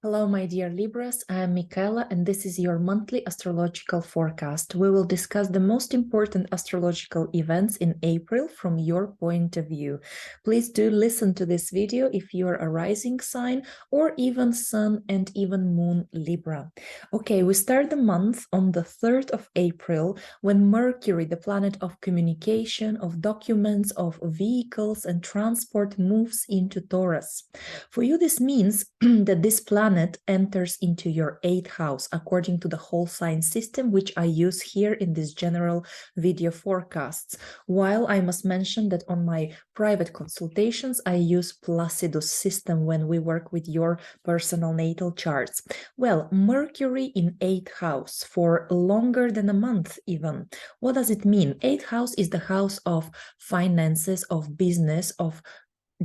Hello, my dear Libras. I am Michaela, and this is your monthly astrological forecast. We will discuss the most important astrological events in April from your point of view. Please do listen to this video if you are a rising sign or even Sun and even Moon Libra. Okay, we start the month on the 3rd of April when Mercury, the planet of communication, of documents, of vehicles and transport, moves into Taurus. For you, this means that this planet enters into your 8th house according to the whole sign system, which I use here in this general video forecasts. While I must mention that on my private consultations, I use Placidus system when we work with your personal natal charts. Well, Mercury in 8th house for longer than a month even. What does it mean? 8th house is the house of finances, of business, of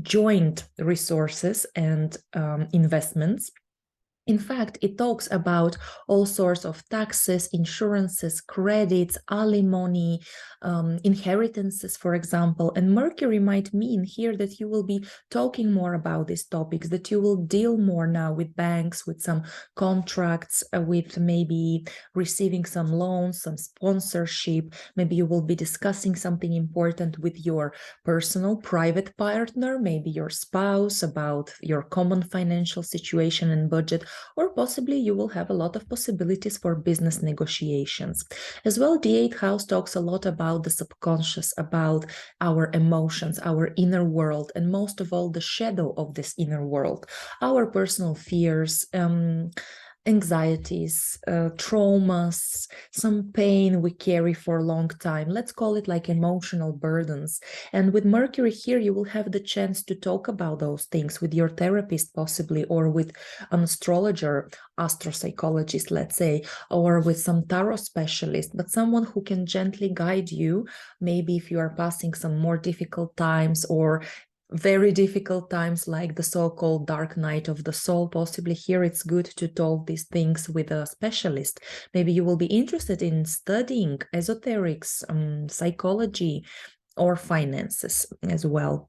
joint resources and investments. In fact, it talks about all sorts of taxes, insurances, credits, alimony, inheritances, for example. And Mercury might mean here that you will be talking more about these topics, that you will deal more now with banks, with some contracts, with maybe receiving some loans, some sponsorship. Maybe you will be discussing something important with your personal private partner, maybe your spouse, about your common financial situation and budget, or possibly you will have a lot of possibilities for business negotiations. As well, the 8th house talks a lot about the subconscious, about our emotions, our inner world, and most of all, the shadow of this inner world, our personal fears, anxieties, traumas, some pain we carry for a long time. Let's call it like emotional burdens. And with Mercury here, you will have the chance to talk about those things with your therapist, possibly, or with an astrologer, astropsychologist, let's say, or with some tarot specialist, but someone who can gently guide you, maybe if you are passing some more difficult times or very difficult times like the so-called dark night of the soul. Possibly here it's good to talk these things with a specialist. Maybe you will be interested in studying esoterics, psychology, or finances as well.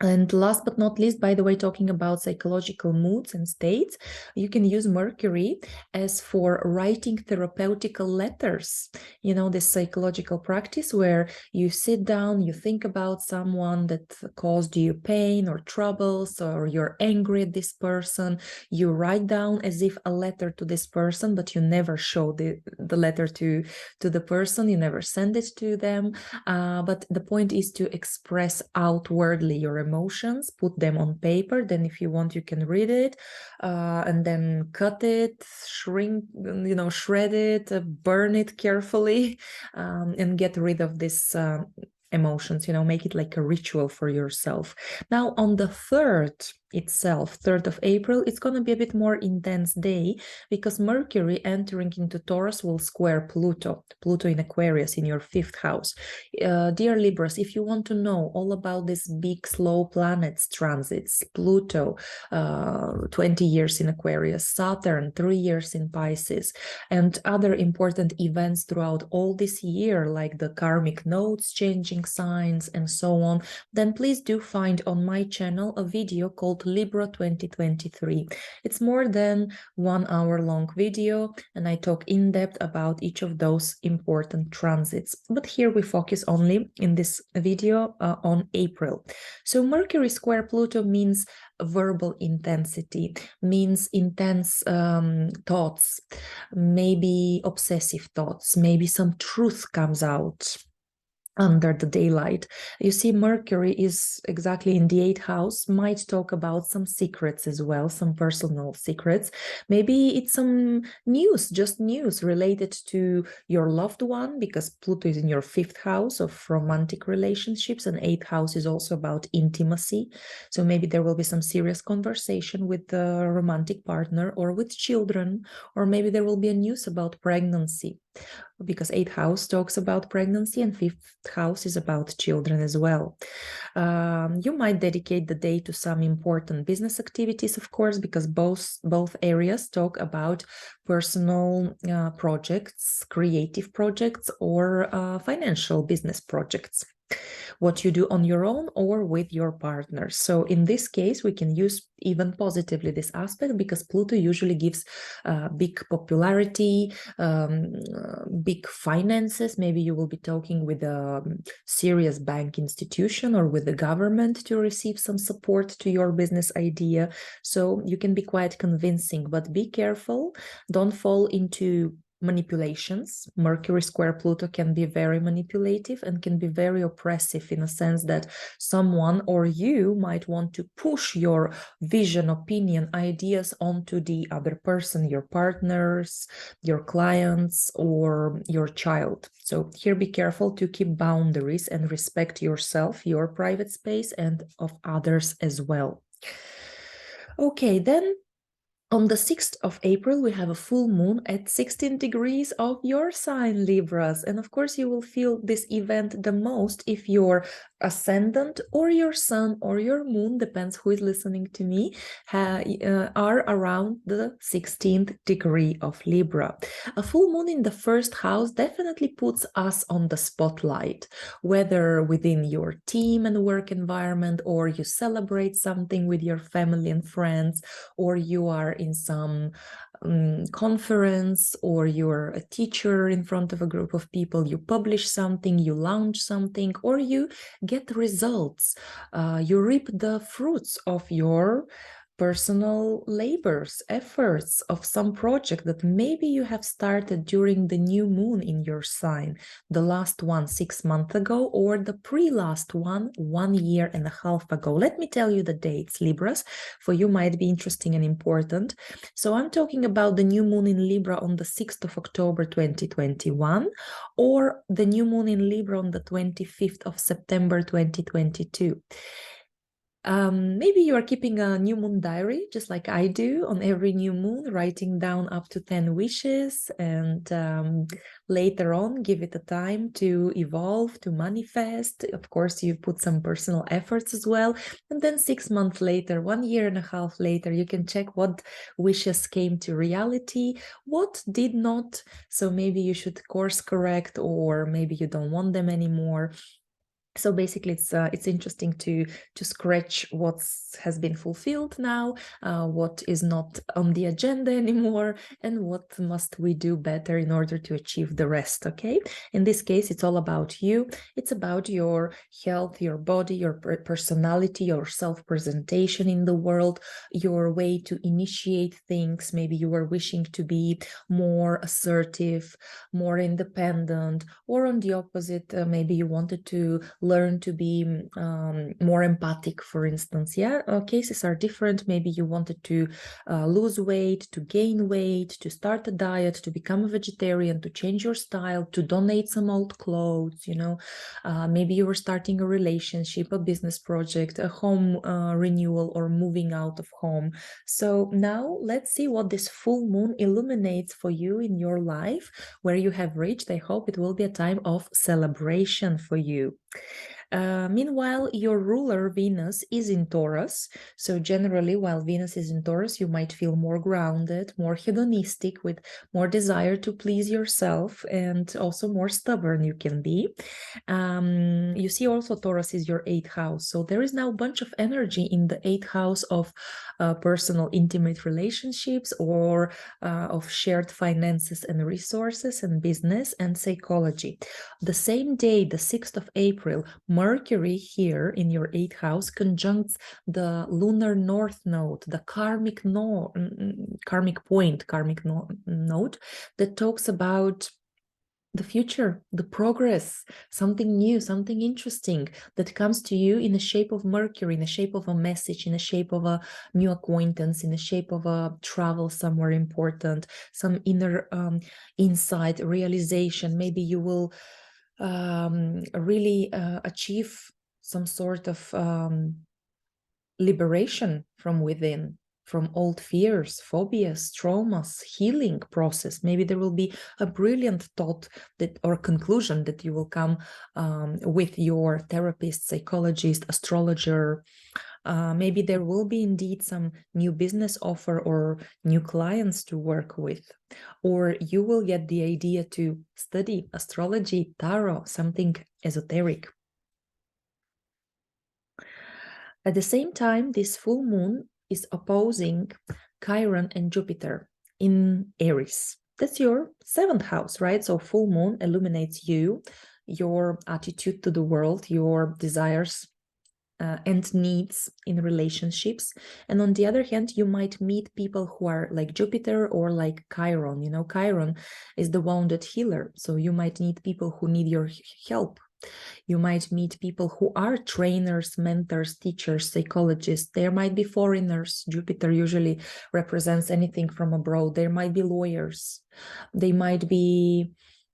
And last but not least, by the way, talking about psychological moods and states, you can use Mercury as for writing therapeutical letters. You know, this psychological practice where you sit down, you think about someone that caused you pain or troubles, or you're angry at this person. You write down as if a letter to this person, but you never show the letter to the person. You never send it to them. But the point is to express outwardly your emotions, put them on paper. Then if you want, you can read it and then cut it, shrink, shred it, burn it carefully, and get rid of this emotions, make it like a ritual for yourself. Now on the 3rd itself, 3rd of April, it's going to be a bit more intense day because Mercury entering into Taurus will square Pluto in Aquarius in your 5th house. Dear Libras, if you want to know all about these big slow planets transits, Pluto 20 years in Aquarius, Saturn 3 years in Pisces, and other important events throughout all this year, like the karmic nodes changing signs and so on, then please do find on my channel a video called Libra 2023. It's more than 1 hour long video, and I talk in depth about each of those important transits. But here we focus only in this video on April. So Mercury square Pluto means verbal intensity, means intense thoughts, maybe obsessive thoughts, maybe some truth comes out under the daylight. You see, Mercury is exactly in the 8th house, might talk about some secrets as well, some personal secrets. Maybe it's some news, just news related to your loved one, because Pluto is in your 5th house of romantic relationships, and 8th house is also about intimacy. So maybe there will be some serious conversation with the romantic partner or with children, or maybe there will be a news about pregnancy, because 8th house talks about pregnancy and 5th house is about children as well. You might dedicate the day to some important business activities, of course, because both areas talk about personal projects, creative projects, or financial business projects. what you do on your own or with your partner. So in this case, we can use even positively this aspect, because Pluto usually gives big popularity, big finances. Maybe you will be talking with a serious bank institution or with the government to receive some support to your business idea. So you can be quite convincing, but be careful. Don't fall into manipulations. Mercury square Pluto can be very manipulative and can be very oppressive, in a sense that someone or you might want to push your vision, opinion, ideas onto the other person, your partners, your clients, or your child. So here, be careful to keep boundaries and respect yourself, your private space, and of others as well. Okay, then on the 6th of April, we have a full moon at 16 degrees of your sign, Libras. And of course, you will feel this event the most if your ascendant or your sun or your moon, depends who is listening to me, are around the 16th degree of Libra. A full moon in the first house definitely puts us on the spotlight, whether within your team and work environment, or you celebrate something with your family and friends, or you are in some conference, or you're a teacher in front of a group of people, you publish something, you launch something, or you get results, you reap the fruits of your personal labors, efforts of some project that maybe you have started during the new moon in your sign, the last one 6 months ago, or the pre-last one 1 year and a half ago. Let me tell you the dates, Libras, for you might be interesting and important. So I'm talking about the new moon in Libra on the 6th of October 2021, or the new moon in Libra on the 25th of September 2022. Maybe you are keeping a new moon diary, just like I do, on every new moon, writing down up to 10 wishes, and later on give it a time to evolve, to manifest. Of course, you put some personal efforts as well. And then 6 months later, 1 year and a half later, you can check what wishes came to reality, what did not. So maybe you should course correct, or maybe you don't want them anymore. So basically, it's interesting to scratch what has been fulfilled now, what is not on the agenda anymore, and what must we do better in order to achieve the rest, okay? In this case, it's all about you. It's about your health, your body, your personality, your self-presentation in the world, your way to initiate things. Maybe you are wishing to be more assertive, more independent, or on the opposite, maybe you wanted to learn to be more empathic, for instance. Yeah, cases are different. Maybe you wanted to lose weight, to gain weight, to start a diet, to become a vegetarian, to change your style, to donate some old clothes, you know. Maybe you were starting a relationship, a business project, a home renewal, or moving out of home. So now let's see what this full moon illuminates for you in your life, where you have reached. I hope it will be a time of celebration for you. Meanwhile, your ruler Venus is in Taurus. So generally, while Venus is in Taurus, you might feel more grounded, more hedonistic, with more desire to please yourself, and also more stubborn you can be. You see also Taurus is your 8th house. So there is now a bunch of energy in the 8th house of personal intimate relationships, or of shared finances and resources, and business and psychology. The same day, the 6th of April, Mercury here in your 8th house conjuncts the lunar north node, the karmic point, node that talks about the future, the progress, something new, something interesting that comes to you in the shape of Mercury, in the shape of a message, in the shape of a new acquaintance, in the shape of a travel somewhere important, some inner insight, realization. Maybe you will really achieve some sort of liberation from within, from old fears, phobias, traumas, healing process. Maybe there will be a brilliant thought that, or conclusion, that you will come with your therapist, psychologist, astrologer. Maybe there will be indeed some new business offer or new clients to work with, or you will get the idea to study astrology, tarot, something esoteric. At the same time, this full moon is opposing Chiron and Jupiter in Aries. That's your 7th house, right? So full moon illuminates you, your attitude to the world, your desires and needs in relationships. And on the other hand, you might meet people who are like Jupiter or like Chiron. You know, Chiron is the wounded healer. So you might meet people who need your help. You might meet people who are trainers, mentors, teachers, psychologists. There might be foreigners. Jupiter usually represents anything from abroad. There might be lawyers. They might be,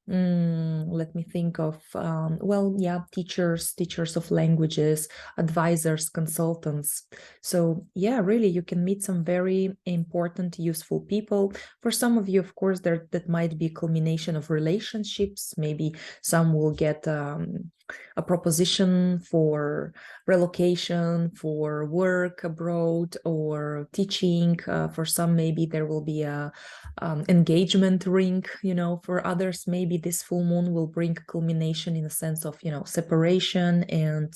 let me think of, well, yeah, teachers of languages, advisors, consultants. So yeah, really, you can meet some very important, useful people. For some of you, of course, that might be a culmination of relationships. Maybe some will get a proposition for relocation, for work abroad, or teaching. For some, maybe there will be a engagement ring. You know, for others, maybe this full moon will bring culmination in a sense of, you know, separation and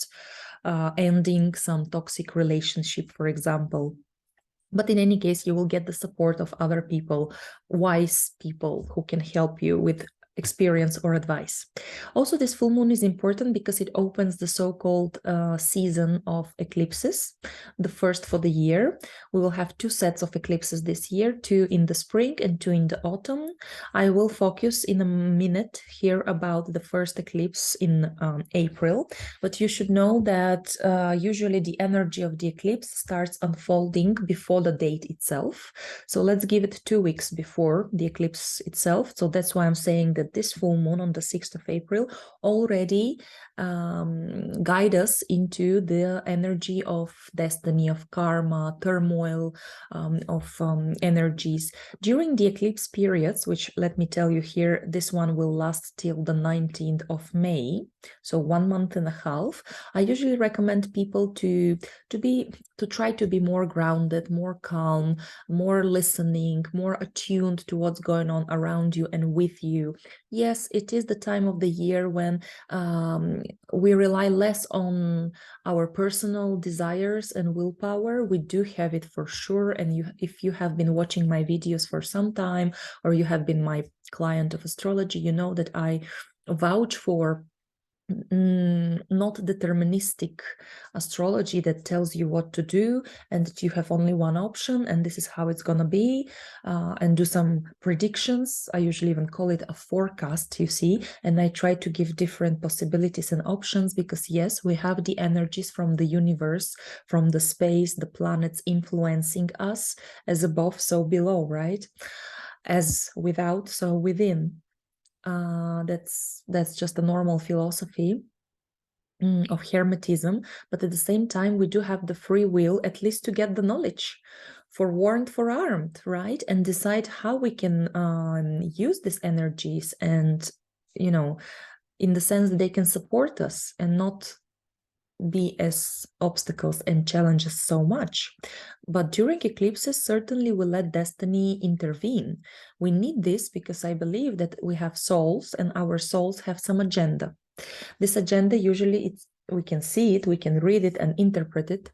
ending some toxic relationship, for example. But in any case, you will get the support of other people, wise people who can help you with experience or advice. Also, this full moon is important because it opens the so-called season of eclipses, the first for the year. We will have 2 sets of eclipses this year, 2 in the spring and 2 in the autumn. I will focus in a minute here about the first eclipse in April, but you should know that usually the energy of the eclipse starts unfolding before the date itself. So let's give it 2 weeks before the eclipse itself. So that's why I'm saying that this full moon on the 6th of April already guide us into the energy of destiny, of karma, turmoil, of energies. During the eclipse periods, which let me tell you here, this one will last till the 19th of May, so 1 month and a half. I usually recommend people to try to be more grounded, more calm, more listening, more attuned to what's going on around you and with you. Yes, it is the time of the year when we rely less on our personal desires and willpower. We do have it for sure. And if you have been watching my videos for some time, or you have been my client of astrology, you know that I vouch for not deterministic astrology that tells you what to do and that you have only one option and this is how it's gonna be, and do some predictions. I usually even call it a forecast, you see, and I try to give different possibilities and options because yes, we have the energies from the universe, from the space, the planets influencing us, as above so below, right? As without so within. That's just a normal philosophy of Hermetism, but at the same time we do have the free will, at least to get the knowledge, forewarned, forearmed, right? And decide how we can use these energies, and you know, in the sense that they can support us and not be as obstacles and challenges so much. But during eclipses, certainly we let destiny intervene. We need this because I believe that we have souls and our souls have some agenda. This agenda, usually we can see it, we can read it and interpret it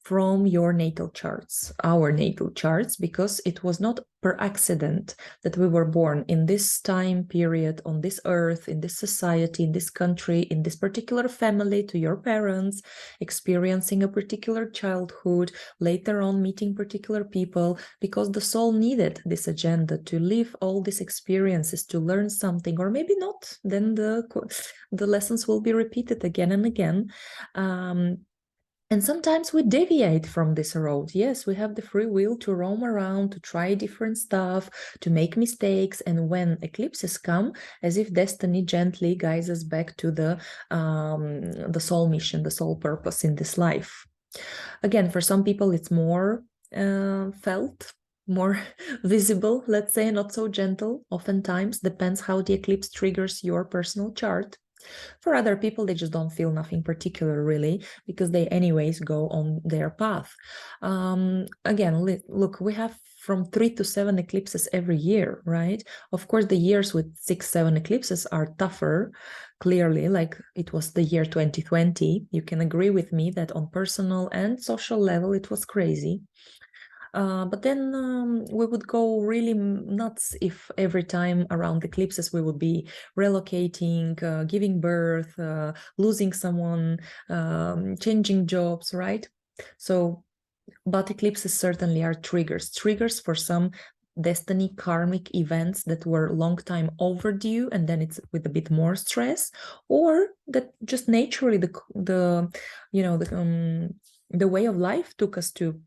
from your natal charts, our natal charts, because it was not per accident that we were born in this time period, on this earth, in this society, in this country, in this particular family, to your parents, experiencing a particular childhood, later on meeting particular people, because the soul needed this agenda to live all these experiences, to learn something, or maybe not, then the lessons will be repeated again and again. And sometimes we deviate from this road. Yes, we have the free will to roam around, to try different stuff, to make mistakes. And when eclipses come, as if destiny gently guides us back to the soul mission, the soul purpose in this life. Again, for some people, it's more felt, more visible, let's say, not so gentle. Oftentimes, depends how the eclipse triggers your personal chart. For other people, they just don't feel nothing particular really, because they anyways go on their path. Again, look, we have from 3 to 7 eclipses every year, right? Of course, the years with 6, 7 eclipses are tougher, clearly, like it was the year 2020. You can agree with me that on personal and social level, it was crazy. But then we would go really nuts if every time around eclipses we would be relocating, giving birth, losing someone, changing jobs, right? So, but eclipses certainly are triggers for some destiny karmic events that were long time overdue, and then it's with a bit more stress, or that just naturally the way of life took us to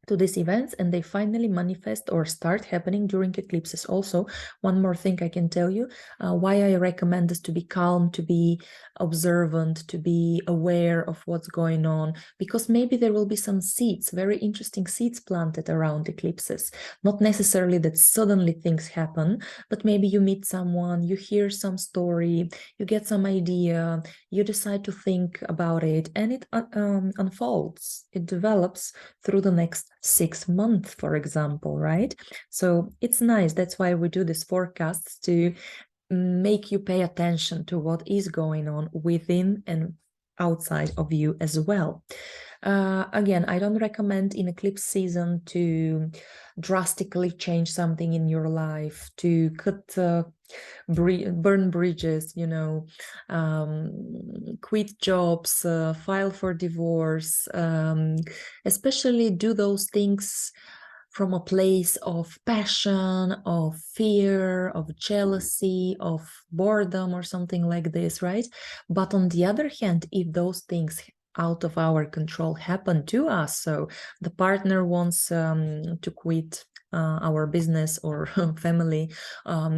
these events, and they finally manifest or start happening during eclipses. Also, one more thing I can tell you, why I recommend us to be calm, to be observant, to be aware of what's going on, because maybe there will be some seeds, very interesting seeds planted around eclipses. Not necessarily that suddenly things happen, but maybe you meet someone, you hear some story, you get some idea, you decide to think about it, and it unfolds, it develops through the next 6 months, for example, right? So it's nice. That's why we do these forecasts, to make you pay attention to what is going on within and outside of you as well. Again, I don't recommend in eclipse season to drastically change something in your life, to cut burn bridges, quit jobs, file for divorce, especially do those things from a place of passion, of fear, of jealousy, of boredom, or something like this, right? But on the other hand, if those things out of our control happen to us, so the partner wants to quit our business or family,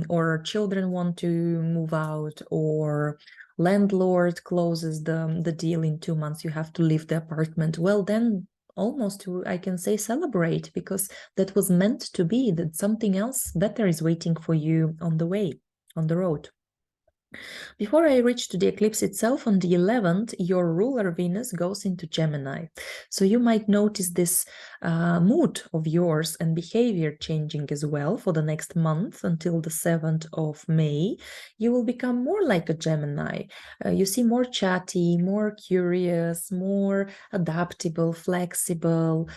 or children want to move out, or landlord closes the deal in 2 months, you have to leave the apartment, well, then almost I can say celebrate, because that was meant to be, that something else better is waiting for you on the way, on the road. Before I reach to the eclipse itself, on the 11th, your ruler Venus goes into Gemini. So you might notice this mood of yours and behavior changing as well for the next month until the 7th of May. You will become more like a Gemini. You see, more chatty, more curious, more adaptable, flexible,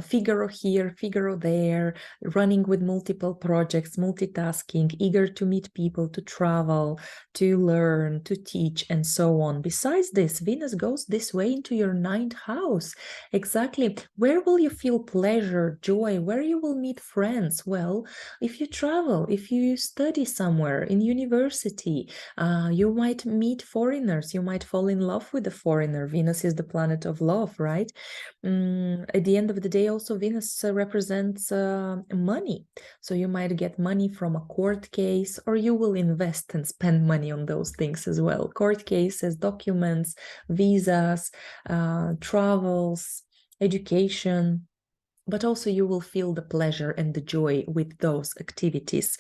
Figaro here, Figaro there, running with multiple projects, multitasking, eager to meet people, to travel, to learn, to teach, and so on. Besides this, Venus goes this way into your 9th house. Exactly. Where will you feel pleasure, joy? Where you will meet friends? Well, if you travel, if you study somewhere in university, you might meet foreigners. You might fall in love with a foreigner. Venus is the planet of love, right? At the end of the day, also Venus represents money. So you might get money from a court case, or you will invest and spend money on those things as well. Court cases, documents, visas, travels, education, but also you will feel the pleasure and the joy with those activities.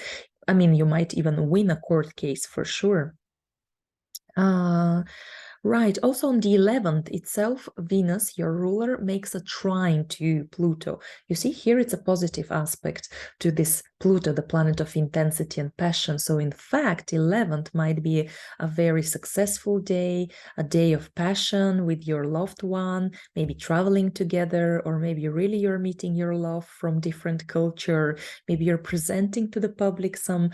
I mean, you might even win a court case for sure. Right. Also on the 11th itself, Venus, your ruler, makes a trine to Pluto. You see, here it's a positive aspect to this Pluto, the planet of intensity and passion. So in fact, 11th might be a very successful day, a day of passion with your loved one, maybe traveling together, or maybe really you're meeting your love from different culture. Maybe you're presenting to the public some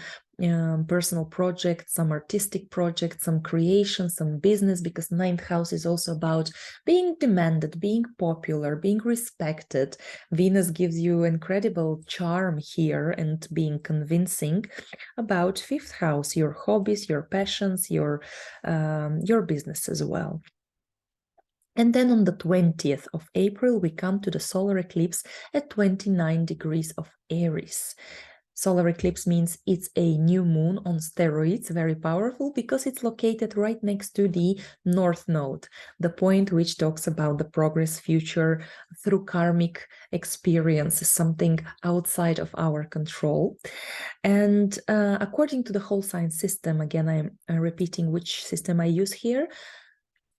personal projects, some artistic projects, some creation, some business, because 9th house is also about being demanded, being popular, being respected. Venus gives you incredible charm here and being convincing. About 5th house, your hobbies, your passions, your business as well. And then on the 20th of April, we come to the solar eclipse at 29 degrees of Aries. Solar eclipse means it's a new moon on steroids, very powerful, because it's located right next to the North Node, the point which talks about the progress future through karmic experience, something outside of our control. And according to the whole sign system, again, I'm repeating which system I use here,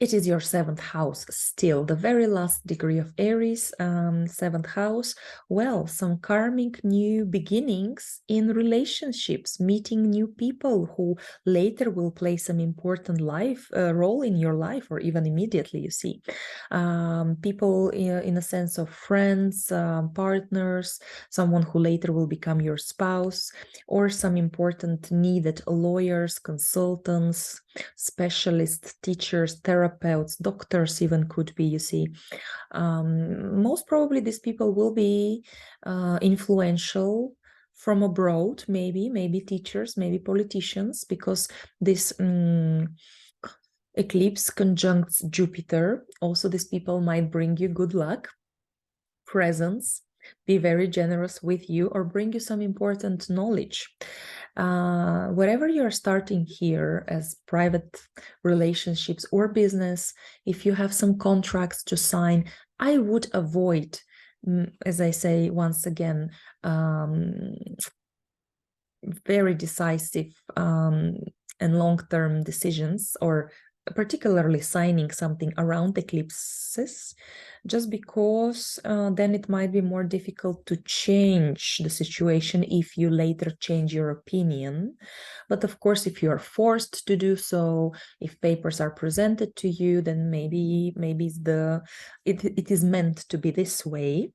it is your 7th house, still the very last degree of Aries, 7th house. Well, some karmic new beginnings in relationships, meeting new people who later will play some important role in your life, or even immediately, you see. People in a sense of friends, partners, someone who later will become your spouse, or some important needed lawyers, consultants, specialists, teachers, therapists, doctors even could be, you see. Most probably these people will be influential from abroad, maybe teachers, maybe politicians, because this eclipse conjuncts Jupiter. Also, these people might bring you good luck, presents, be very generous with you, or bring you some important knowledge. Wherever you're starting here as private relationships or business, if you have some contracts to sign, I would avoid, as I say once again, very decisive and long-term decisions, or particularly signing something around eclipses, just because then it might be more difficult to change the situation if you later change your opinion. But of course, if you are forced to do so, if papers are presented to you, then maybe it is meant to be this way.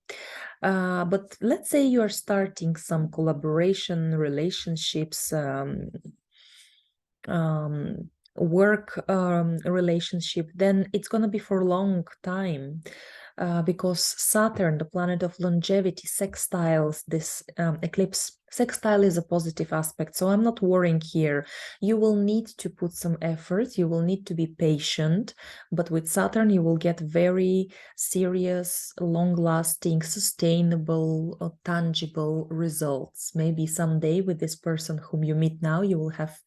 But let's say you are starting some collaboration, relationships, work relationship, then it's going to be for a long time, because Saturn, the planet of longevity, sextiles this eclipse. Sextile is a positive aspect, so I'm not worrying here. You will need to put some effort, you will need to be patient, but with Saturn you will get very serious, long-lasting, sustainable, tangible results. Maybe someday with this person whom you meet now, you will have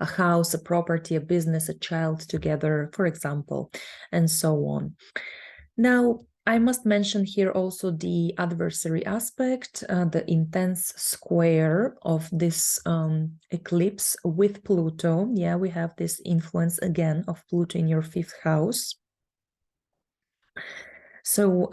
a house, a property, a business, a child together, for example, and so on. Now, I must mention here also the adversary aspect, the intense square of this eclipse with Pluto. Yeah, we have this influence again of Pluto in your 5th house. So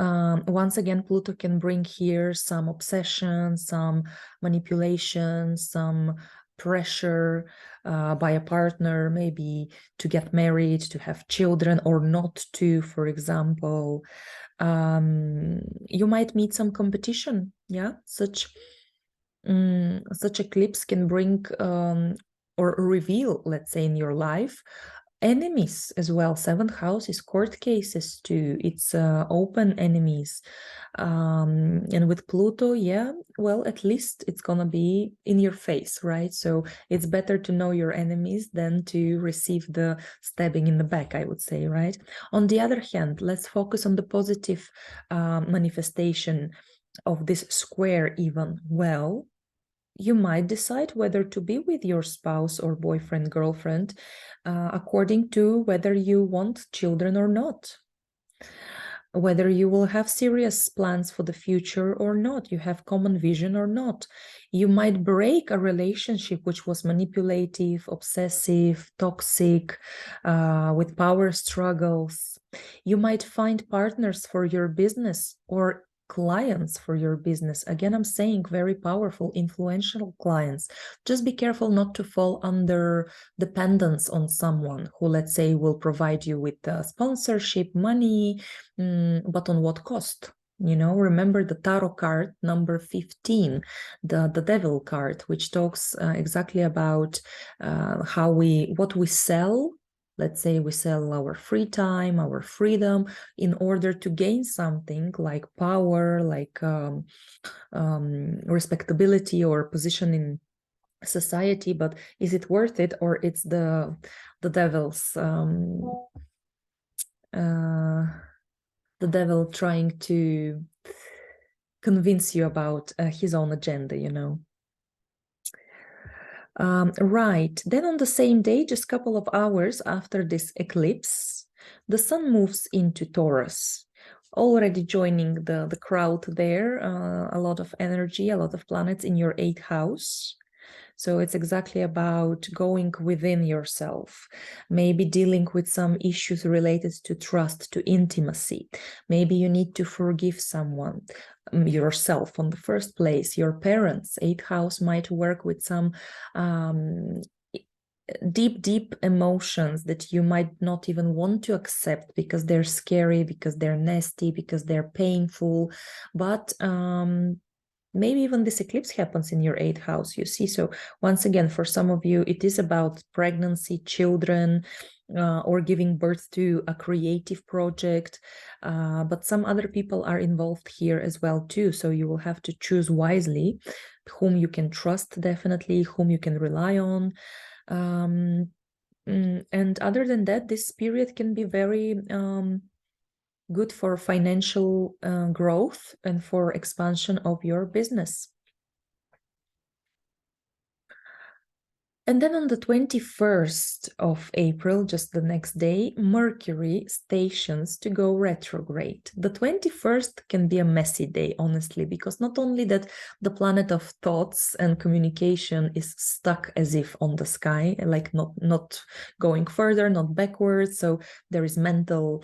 once again, Pluto can bring here some obsession, some manipulation, some pressure by a partner, maybe to get married, to have children, or not to, for example. You might meet some competition. Yeah, such eclipse can bring or reveal, let's say, in your life, enemies as well. 7th house is court cases too. It's open enemies. And with Pluto, yeah, well, at least it's gonna be in your face, right? So it's better to know your enemies than to receive the stabbing in the back, I would say, right? On the other hand, let's focus on the positive manifestation of this square even. Well, you might decide whether to be with your spouse or boyfriend, girlfriend, according to whether you want children or not, whether you will have serious plans for the future or not, you have common vision or not. You might break a relationship which was manipulative, obsessive, toxic, with power struggles. You might find partners for your business or clients for your business. Again, I'm saying very powerful, influential clients. Just be careful not to fall under dependence on someone who, let's say, will provide you with sponsorship, money, but on what cost? You know, remember the tarot card number 15, the devil card, which talks exactly about what we sell. Let's say we sell our free time, our freedom, in order to gain something like power, like respectability or position in society. But is it worth it, or it's the devil's the devil trying to convince you about his own agenda, you know? Right. Then on the same day, just a couple of hours after this eclipse, the sun moves into Taurus, already joining the crowd there. A lot of energy, a lot of planets in your 8th house. So it's exactly about going within yourself, maybe dealing with some issues related to trust, to intimacy. Maybe you need to forgive someone, yourself on the first place, your parents. 8th house might work with some deep emotions that you might not even want to accept because they're scary, because they're nasty, because they're painful. But maybe even this eclipse happens in your 8th house, you see. So once again, for some of you, it is about pregnancy, children, or giving birth to a creative project. But some other people are involved here as well too. So you will have to choose wisely whom you can trust, definitely, whom you can rely on. And other than that, this period can be very good for financial growth and for expansion of your business. And then on the 21st of April, just the next day, Mercury stations to go retrograde. The 21st can be a messy day, honestly, because not only that the planet of thoughts and communication is stuck as if on the sky, like not going further, not backwards. So there is mental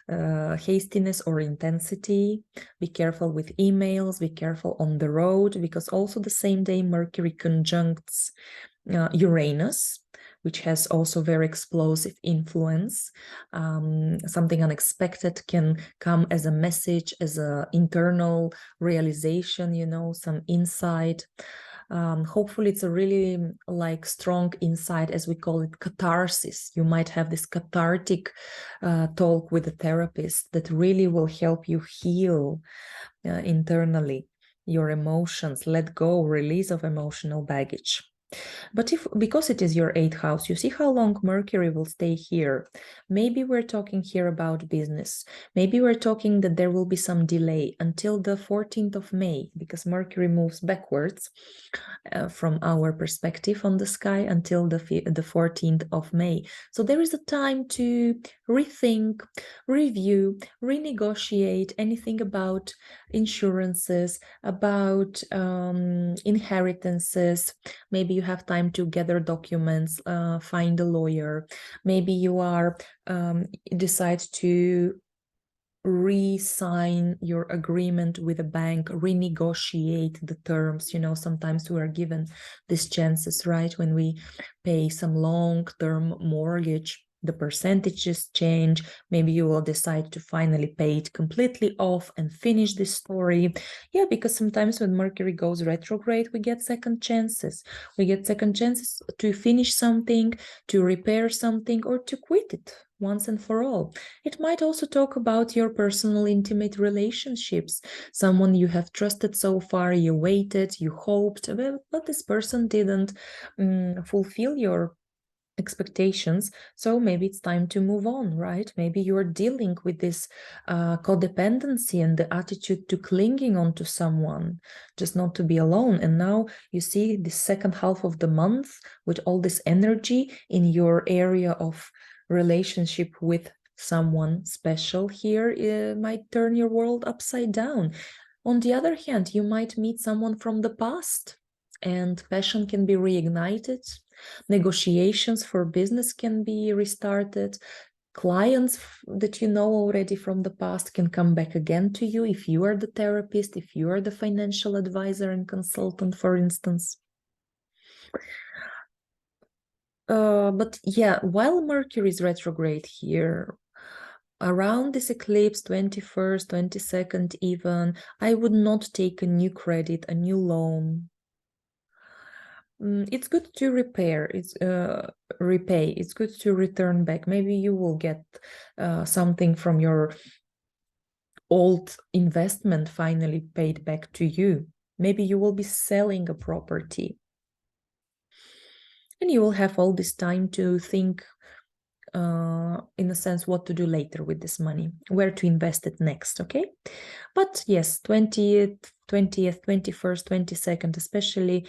hastiness or intensity. Be careful with emails, be careful on the road, because also the same day Mercury conjuncts Uranus, which has also very explosive influence. Something unexpected can come as a message, as an internal realization, you know, some insight. Hopefully it's a really like strong insight, as we call it, catharsis. You might have this cathartic talk with a therapist that really will help you heal internally your emotions, let go, release of emotional baggage. But because it is your 8th house, you see how long Mercury will stay here. Maybe we're talking here about business. Maybe we're talking that there will be some delay until the 14th of May, because Mercury moves backwards from our perspective on the sky until the 14th of May. So there is a time to rethink, review, renegotiate anything about insurances, about inheritances. Maybe you have time to gather documents, find a lawyer. Maybe you are decide to re-sign your agreement with a bank, renegotiate the terms. You know, sometimes we are given these chances, right? When we pay some long-term mortgage, the percentages change. Maybe you will decide to finally pay it completely off and finish this story. Yeah, because sometimes when Mercury goes retrograde, we get second chances. We get second chances to finish something, to repair something, or to quit it once and for all. It might also talk about your personal intimate relationships, someone you have trusted so far, you waited, you hoped, but this person didn't fulfill your expectations. So maybe it's time to move on, right? Maybe you're dealing with this codependency and the attitude to clinging on to someone, just not to be alone. And now you see the second half of the month with all this energy in your area of relationship with someone special here, it might turn your world upside down. On the other hand, you might meet someone from the past and passion can be reignited. Negotiations for business can be restarted. Clients that you know already from the past can come back again to you if you are the therapist, if you are the financial advisor and consultant, for instance. But yeah, while Mercury is retrograde here, around this eclipse, 21st, 22nd even, I would not take a new credit, a new loan. It's good to repair, it's repay, it's good to return back. Maybe you will get something from your old investment finally paid back to you. Maybe you will be selling a property. And you will have all this time to think, in a sense, what to do later with this money, where to invest it next, okay? But yes, 20th, 21st, 22nd, especially,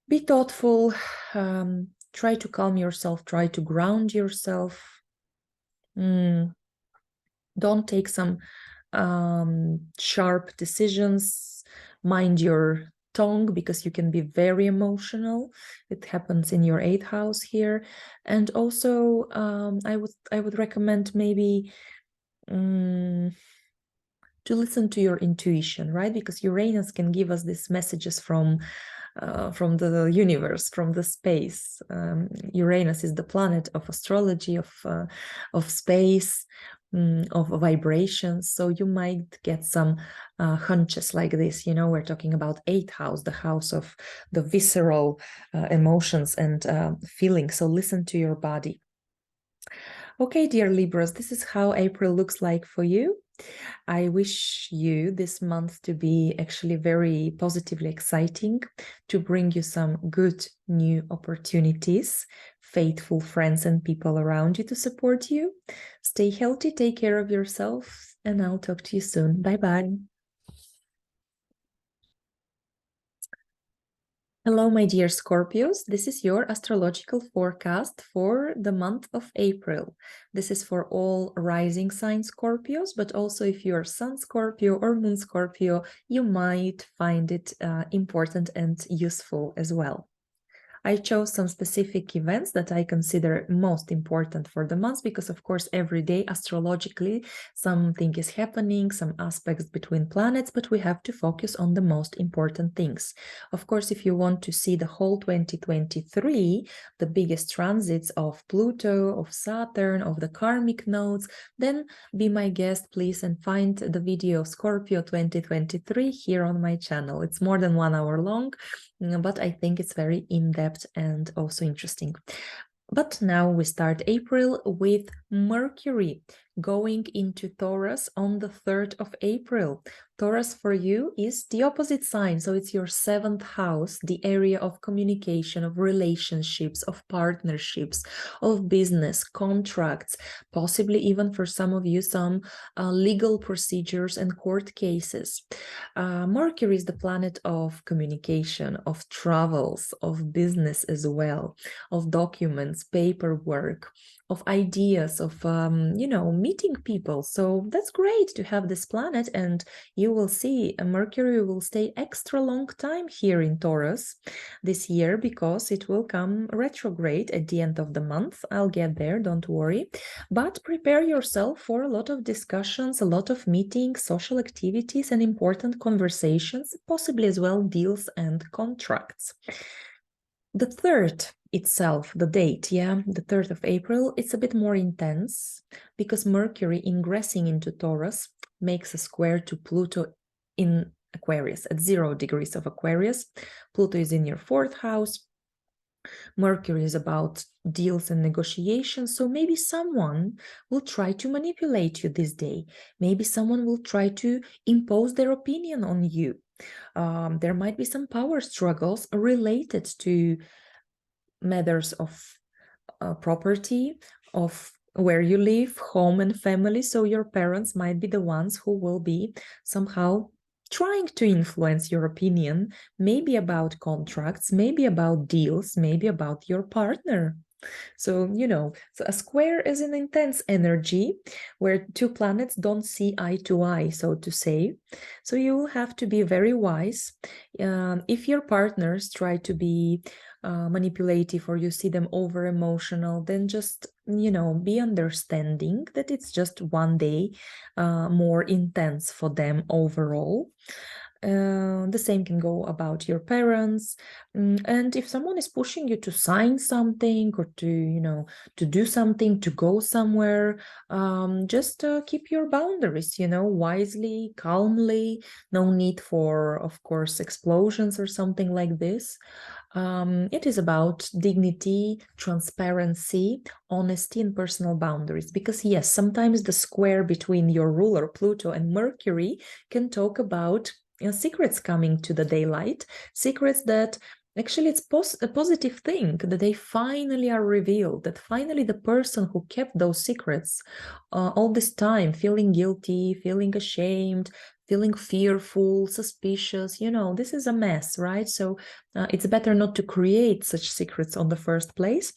Be thoughtful, try to calm yourself, try to ground yourself. Don't take some sharp decisions. Mind your tongue, because you can be very emotional. It happens in your 8th house here. And also I would recommend maybe to listen to your intuition, right? Because Uranus can give us these messages from the universe, from the space. Uranus is the planet of astrology, of space, of vibrations. So you might get some hunches like this. You know, we're talking about 8th house, the house of the visceral emotions and feelings. So listen to your body. Okay, dear Libras, this is how April looks like for you. I wish you this month to be actually very positively exciting, to bring you some good new opportunities, faithful friends and people around you to support you. Stay healthy, take care of yourself, and I'll talk to you soon. Bye-bye. Hello, my dear Scorpios. This is your astrological forecast for the month of April. This is for all rising sign Scorpios, but also if you are Sun Scorpio or Moon Scorpio, you might find it important and useful as well. I chose some specific events that I consider most important for the month because, of course, every day astrologically something is happening, some aspects between planets, but we have to focus on the most important things. Of course, if you want to see the whole 2023, the biggest transits of Pluto, of Saturn, of the karmic nodes, then be my guest, please, and find the video Scorpio 2023 here on my channel. It's more than 1 hour long, but I think it's very in-depth and also interesting. But now we start April with Mercury going into Taurus on the 3rd of April. Taurus for you is the opposite sign, so it's your 7th house, the area of communication, of relationships, of partnerships, of business, contracts, possibly even for some of you some legal procedures and court cases. Mercury is the planet of communication, of travels, of business as well, of documents, paperwork, of ideas, of meeting people. So that's great to have this planet, and you will see Mercury will stay extra long time here in Taurus this year because it will come retrograde at the end of the month. I'll get there, don't worry, but prepare yourself for a lot of discussions, a lot of meetings, social activities, and important conversations, possibly as well deals and contracts. The 3rd itself, the date, the 3rd of April, it's a bit more intense because Mercury ingressing into Taurus makes a square to Pluto in Aquarius at 0 degrees of Aquarius. Pluto is in your 4th house. Mercury is about deals and negotiations, so maybe someone will try to manipulate you this day. Maybe someone will try to impose their opinion on you. There might be some power struggles related to matters of property, of where you live, home and family. So your parents might be the ones who will be somehow trying to influence your opinion, maybe about contracts, maybe about deals, maybe about your partner. So, so a square is an intense energy where two planets don't see eye to eye, so to say. So you will have to be very wise. If your partners try to be manipulative or you see them over emotional, then just, be understanding that it's just one day more intense for them overall. The same can go about your parents. And if someone is pushing you to sign something or to do something, to go somewhere, just keep your boundaries, wisely, calmly. No need for, of course, explosions or something like this. It is about dignity, transparency, honesty, and personal boundaries. Because yes, sometimes the square between your ruler, Pluto, and Mercury can talk about secrets coming to the daylight, secrets that actually it's a positive thing, that they finally are revealed, that finally the person who kept those secrets all this time, feeling guilty, feeling ashamed, feeling fearful, suspicious, you know, this is a mess, right? So it's better not to create such secrets on the first place.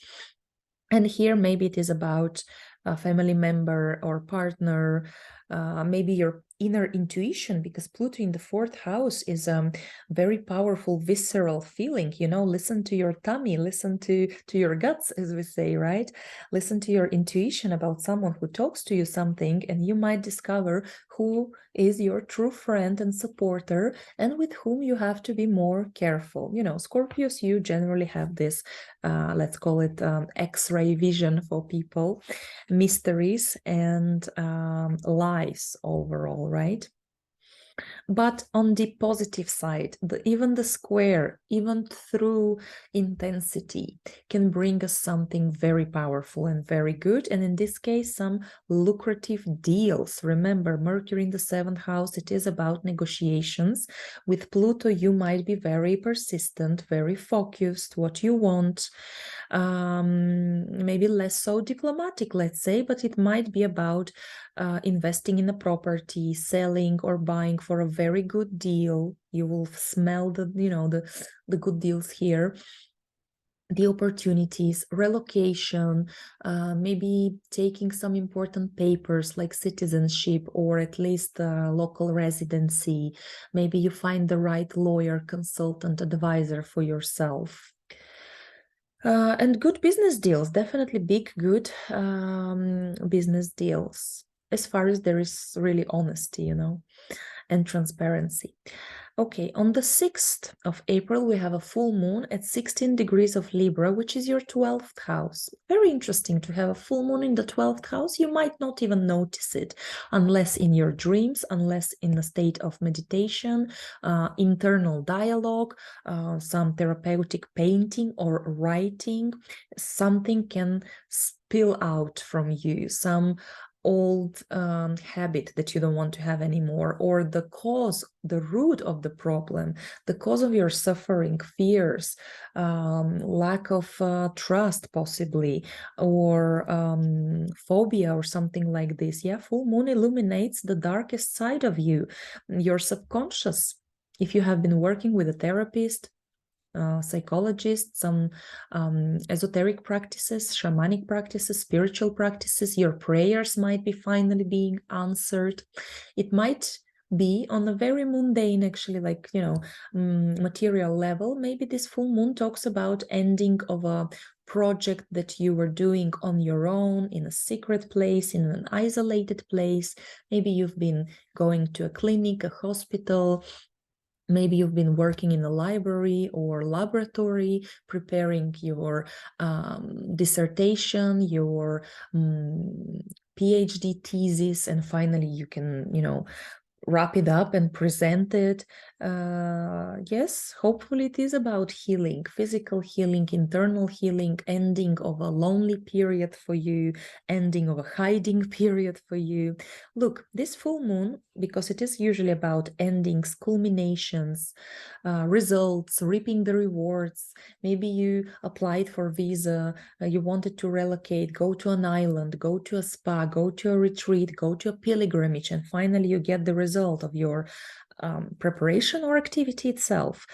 And here maybe it is about a family member or partner, maybe your inner intuition, because Pluto in the 4th house is a very powerful visceral feeling. You know, listen to your tummy, listen to your guts, as we say, right? Listen to your intuition about someone who talks to you something, and you might discover who is your true friend and supporter, and with whom you have to be more careful. You know, Scorpios, you generally have this, let's call it X-ray vision for people, mysteries and lies overall, right? But on the positive side, even the square, even through intensity, can bring us something very powerful and very good. And in this case, some lucrative deals. Remember, Mercury in the 7th house, it is about negotiations. With Pluto, you might be very persistent, very focused, what you want. Maybe less so diplomatic, let's say, but it might be about investing in a property, selling or buying for a very good deal. You will smell the, you know, the good deals here, the opportunities, relocation, maybe taking some important papers like citizenship or at least local residency. Maybe you find the right lawyer, consultant, advisor for yourself. And good business deals, definitely big, good business deals, as far as there is really honesty, you know, and transparency. Okay, on the 6th of April, we have a full moon at 16 degrees of Libra, which is your 12th house. Very interesting to have a full moon in the 12th house. You might not even notice it unless in your dreams, unless in a state of meditation, internal dialogue, some therapeutic painting or writing. Something can spill out from you, some old habit that you don't want to have anymore, or the cause, the root of the problem, the cause of your suffering, fears, lack of trust possibly, or phobia or something like this. Yeah, full moon illuminates the darkest side of you, your subconscious. If you have been working with a therapist, psychologists, some esoteric practices, shamanic practices, spiritual practices, your prayers might be finally being answered. It might be on a very mundane, actually, like, you know, material level. Maybe this full moon talks about ending of a project that you were doing on your own, in a secret place, in an isolated place. Maybe you've been going to a clinic, a hospital. Maybe you've been working in a library or laboratory, preparing your dissertation, your PhD thesis, and finally you can, you know, wrap it up and present it. Yes, hopefully it is about healing, physical healing, internal healing, ending of a lonely period for you, ending of a hiding period for you. Look, this full moon, because it is usually about endings, culminations, results, reaping the rewards. Maybe you applied for visa, you wanted to relocate, go to an island, go to a spa, go to a retreat, go to a pilgrimage, and finally you get the result of your preparation or activity itself,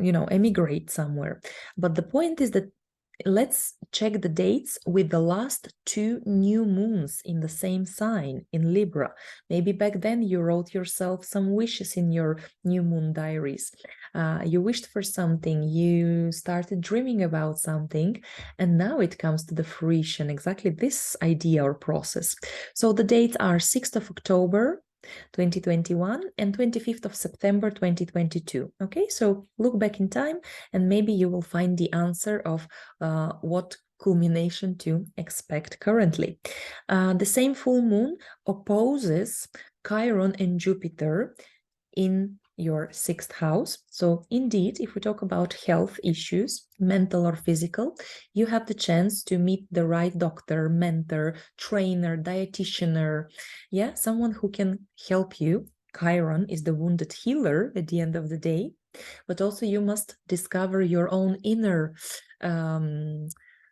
you know, emigrate somewhere. But the point is that let's check the dates with the last 2 new moons in the same sign, in Libra. Maybe back then you wrote yourself some wishes in your new moon diaries. You wished for something, you started dreaming about something, and now it comes to the fruition, exactly this idea or process. So the dates are 6th of October, 2021 and 25th of September 2022. Okay, so look back in time and maybe you will find the answer of what culmination to expect currently. The same full moon opposes Chiron and Jupiter in your 6th house. So indeed, if we talk about health issues, mental or physical, you have the chance to meet the right doctor, mentor, trainer, dietitianer, yeah, someone who can help you. Chiron is the wounded healer at the end of the day, but also you must discover your own inner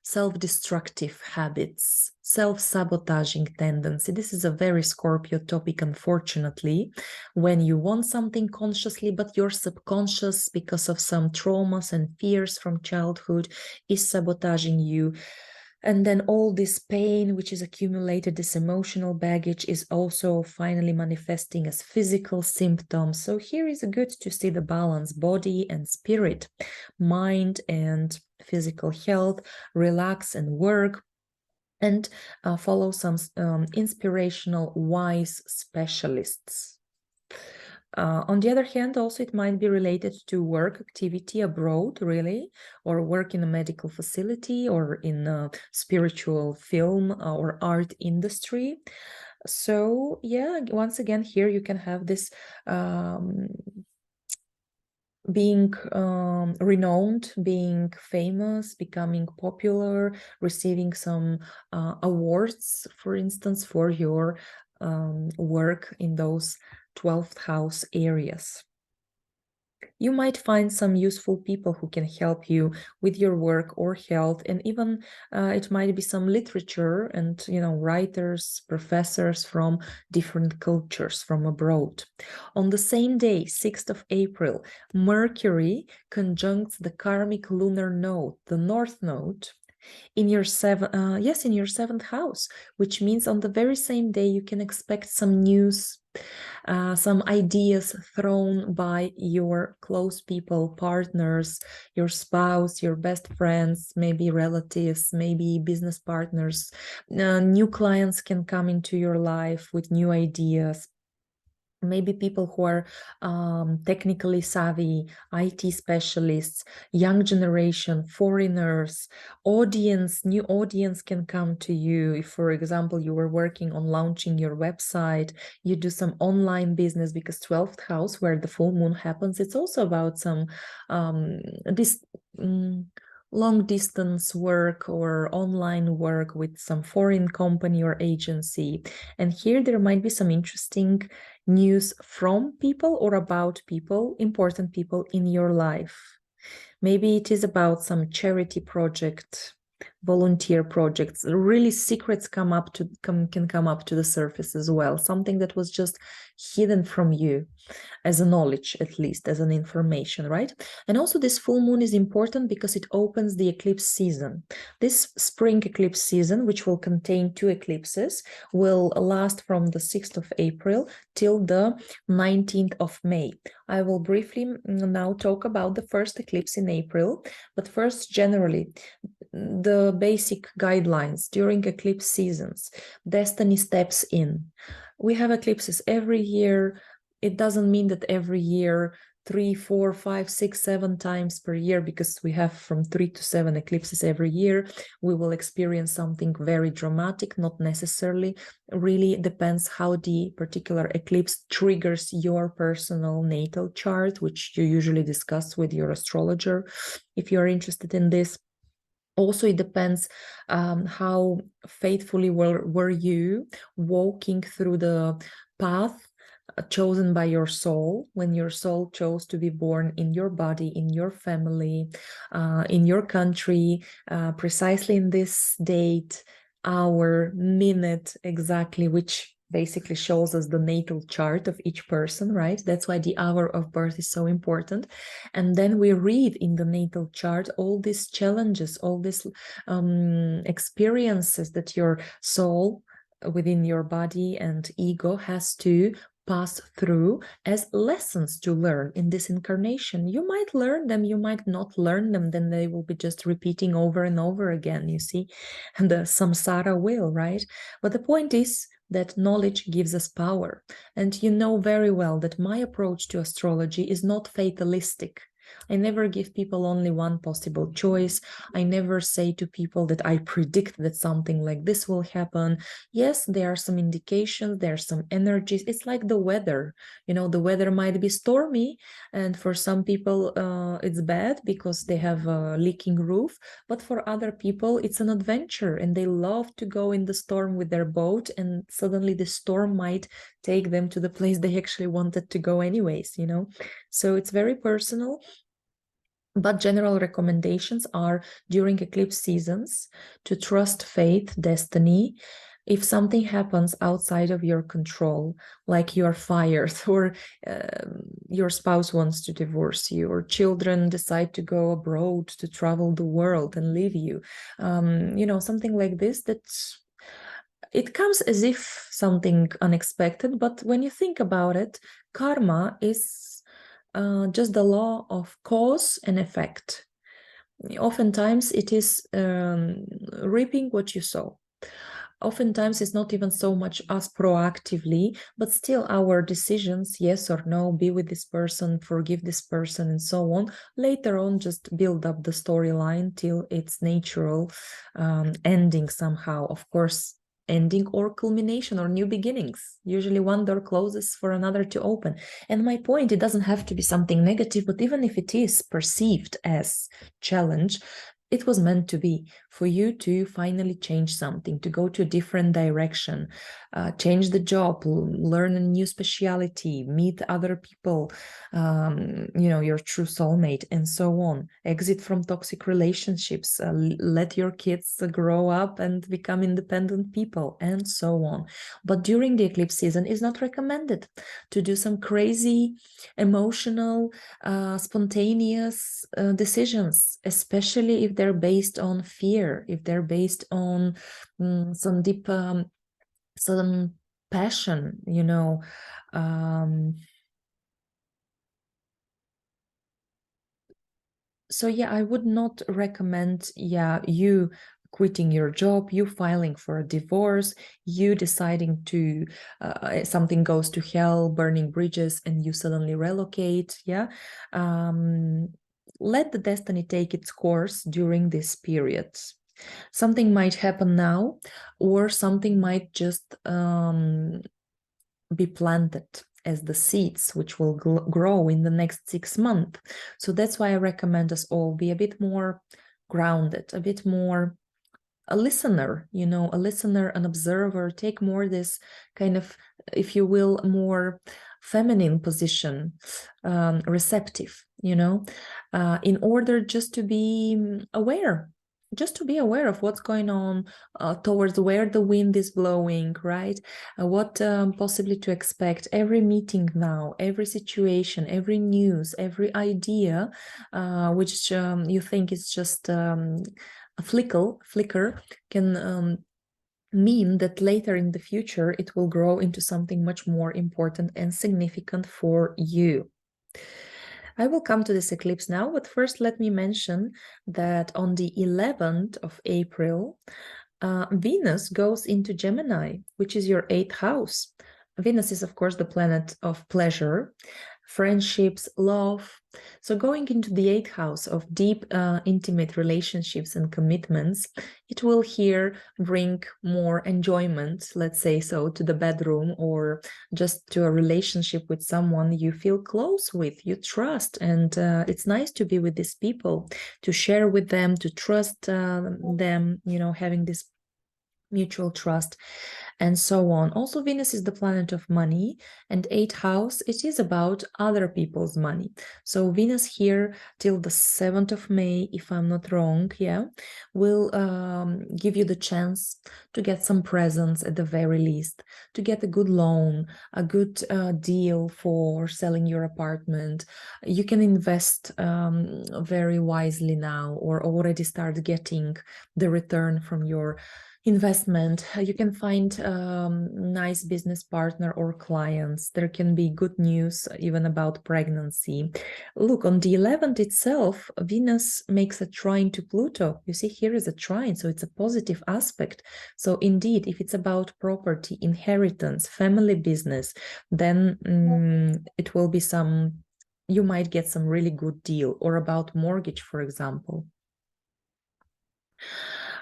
self-destructive habits, self-sabotaging tendency. This is a very Scorpio topic, unfortunately, when you want something consciously, but your subconscious, because of some traumas and fears from childhood, is sabotaging you. And then all this pain, which is accumulated, this emotional baggage, is also finally manifesting as physical symptoms. So here is good to see the balance, body and spirit, mind and physical health, relax and work, and follow some inspirational, wise specialists. On the other hand, also it might be related to work activity abroad, really, or work in a medical facility or in a spiritual film or art industry. So yeah, once again, here you can have this being renowned, being famous, becoming popular, receiving some awards, for instance, for your work in those 12th house areas. You might find some useful people who can help you with your work or health, and even it might be some literature and, you know, writers, professors from different cultures from abroad. On the same day, 6th of April, Mercury conjuncts the karmic lunar node, the North Node, in your seventh house, which means on the very same day you can expect some news, some ideas thrown by your close people, partners, your spouse, your best friends, maybe relatives, maybe business partners. New clients can come into your life with new ideas. Maybe people who are technically savvy, IT specialists, young generation, foreigners, audience, new audience can come to you. If, for example, you were working on launching your website, you do some online business, because 12th house, where the full moon happens, it's also about some long distance work or online work with some foreign company or agency. And here there might be some interesting news from people or about people, important people in your life. Maybe it is about some charity project, volunteer projects. Really, secrets can come up to the surface as well. Something that was just hidden from you, as a knowledge, at least as an information, right? And also this full moon is important because it opens the eclipse season. This spring eclipse season, which will contain 2 eclipses, will last from the 6th of April till the 19th of May. I will briefly now talk about the first eclipse in April, but first, generally, the basic guidelines during eclipse seasons. Destiny steps in. We have eclipses every year. It doesn't mean that every year 3, 4, 5, 6, 7 times per year, because we have from 3 to 7 eclipses every year, we will experience something very dramatic. Not necessarily. Really depends how the particular eclipse triggers your personal natal chart, which you usually discuss with your astrologer if you are interested in this. Also, it depends how faithfully were you walking through the path chosen by your soul, when your soul chose to be born in your body, in your family, in your country, precisely in this date, hour, minute, exactly, which basically shows us the natal chart of each person, right? That's why the hour of birth is so important. And then we read in the natal chart all these challenges, all these experiences that your soul within your body and ego has to pass through as lessons to learn in this incarnation. You might learn them, you might not learn them, then they will be just repeating over and over again, you see, and the samsara will, right? But the point is that knowledge gives us power. And you know very well that my approach to astrology is not fatalistic. I never give people only one possible choice. I never say to people that I predict that something like this will happen. Yes, there are some indications, there are some energies. It's like the weather. You know, the weather might be stormy, and for some people it's bad because they have a leaking roof. But for other people, it's an adventure, and they love to go in the storm with their boat, and suddenly the storm might take them to the place they actually wanted to go anyways, you know. So it's very personal. But general recommendations are during eclipse seasons to trust faith, destiny. If something happens outside of your control, like you're fired or your spouse wants to divorce you, or children decide to go abroad to travel the world and leave you, something like this, that it comes as if something unexpected. But when you think about it, karma is just the law of cause and effect. Oftentimes it is reaping what you sow. Oftentimes it's not even so much us proactively, but still our decisions, yes or no, be with this person, forgive this person, and so on, later on just build up the storyline till its natural ending somehow. Of course, ending or culmination or new beginnings. Usually one door closes for another to open. And my point, it doesn't have to be something negative, but even if it is perceived as challenge, it was meant to be for you to finally change something, to go to a different direction, change the job, learn a new specialty, meet other people, your true soulmate, and so on. Exit from toxic relationships, let your kids grow up and become independent people, and so on. But during the eclipse season, it's not recommended to do some crazy, emotional, spontaneous decisions, especially if they're based on fear, if they're based on some deep, some passion, so yeah, I would not recommend, you quitting your job, you filing for a divorce, you deciding to something goes to hell, burning bridges, and you suddenly relocate. Let the destiny take its course during this period. Something might happen now, or something might just be planted as the seeds which will grow in the next 6 months. So that's why I recommend us all be a bit more grounded, a bit more a listener, an observer, take more this kind of, if you will, more feminine position, receptive, in order just to be aware, of what's going on, towards where the wind is blowing, right? What possibly to expect. Every meeting now, every situation, every news, every idea, which you think is just a flicker, can mean that later in the future it will grow into something much more important and significant for you. I will come to this eclipse now, but first let me mention that on the 11th of April, Venus goes into Gemini, which is your 8th house. Venus is, of course, the planet of pleasure, friendships, love. So going into the 8th house of deep, intimate relationships and commitments, it will here bring more enjoyment, let's say so, to the bedroom, or just to a relationship with someone you feel close with, you trust. And it's nice to be with these people, to share with them, to trust them, having this mutual trust, and so on. Also, Venus is the planet of money, and 8th house, it is about other people's money. So Venus here till the 7th of May, if I'm not wrong, will give you the chance to get some presents at the very least, to get a good loan, a good deal for selling your apartment. You can invest very wisely now, or already start getting the return from your investment. You can find nice business partner or clients. There can be good news even about pregnancy. Look, on the 11th itself, Venus makes a trine to Pluto. You see, here is a trine, so it's a positive aspect. So indeed, if it's about property, inheritance, family business, then it will be you might get some really good deal, or about mortgage, for example.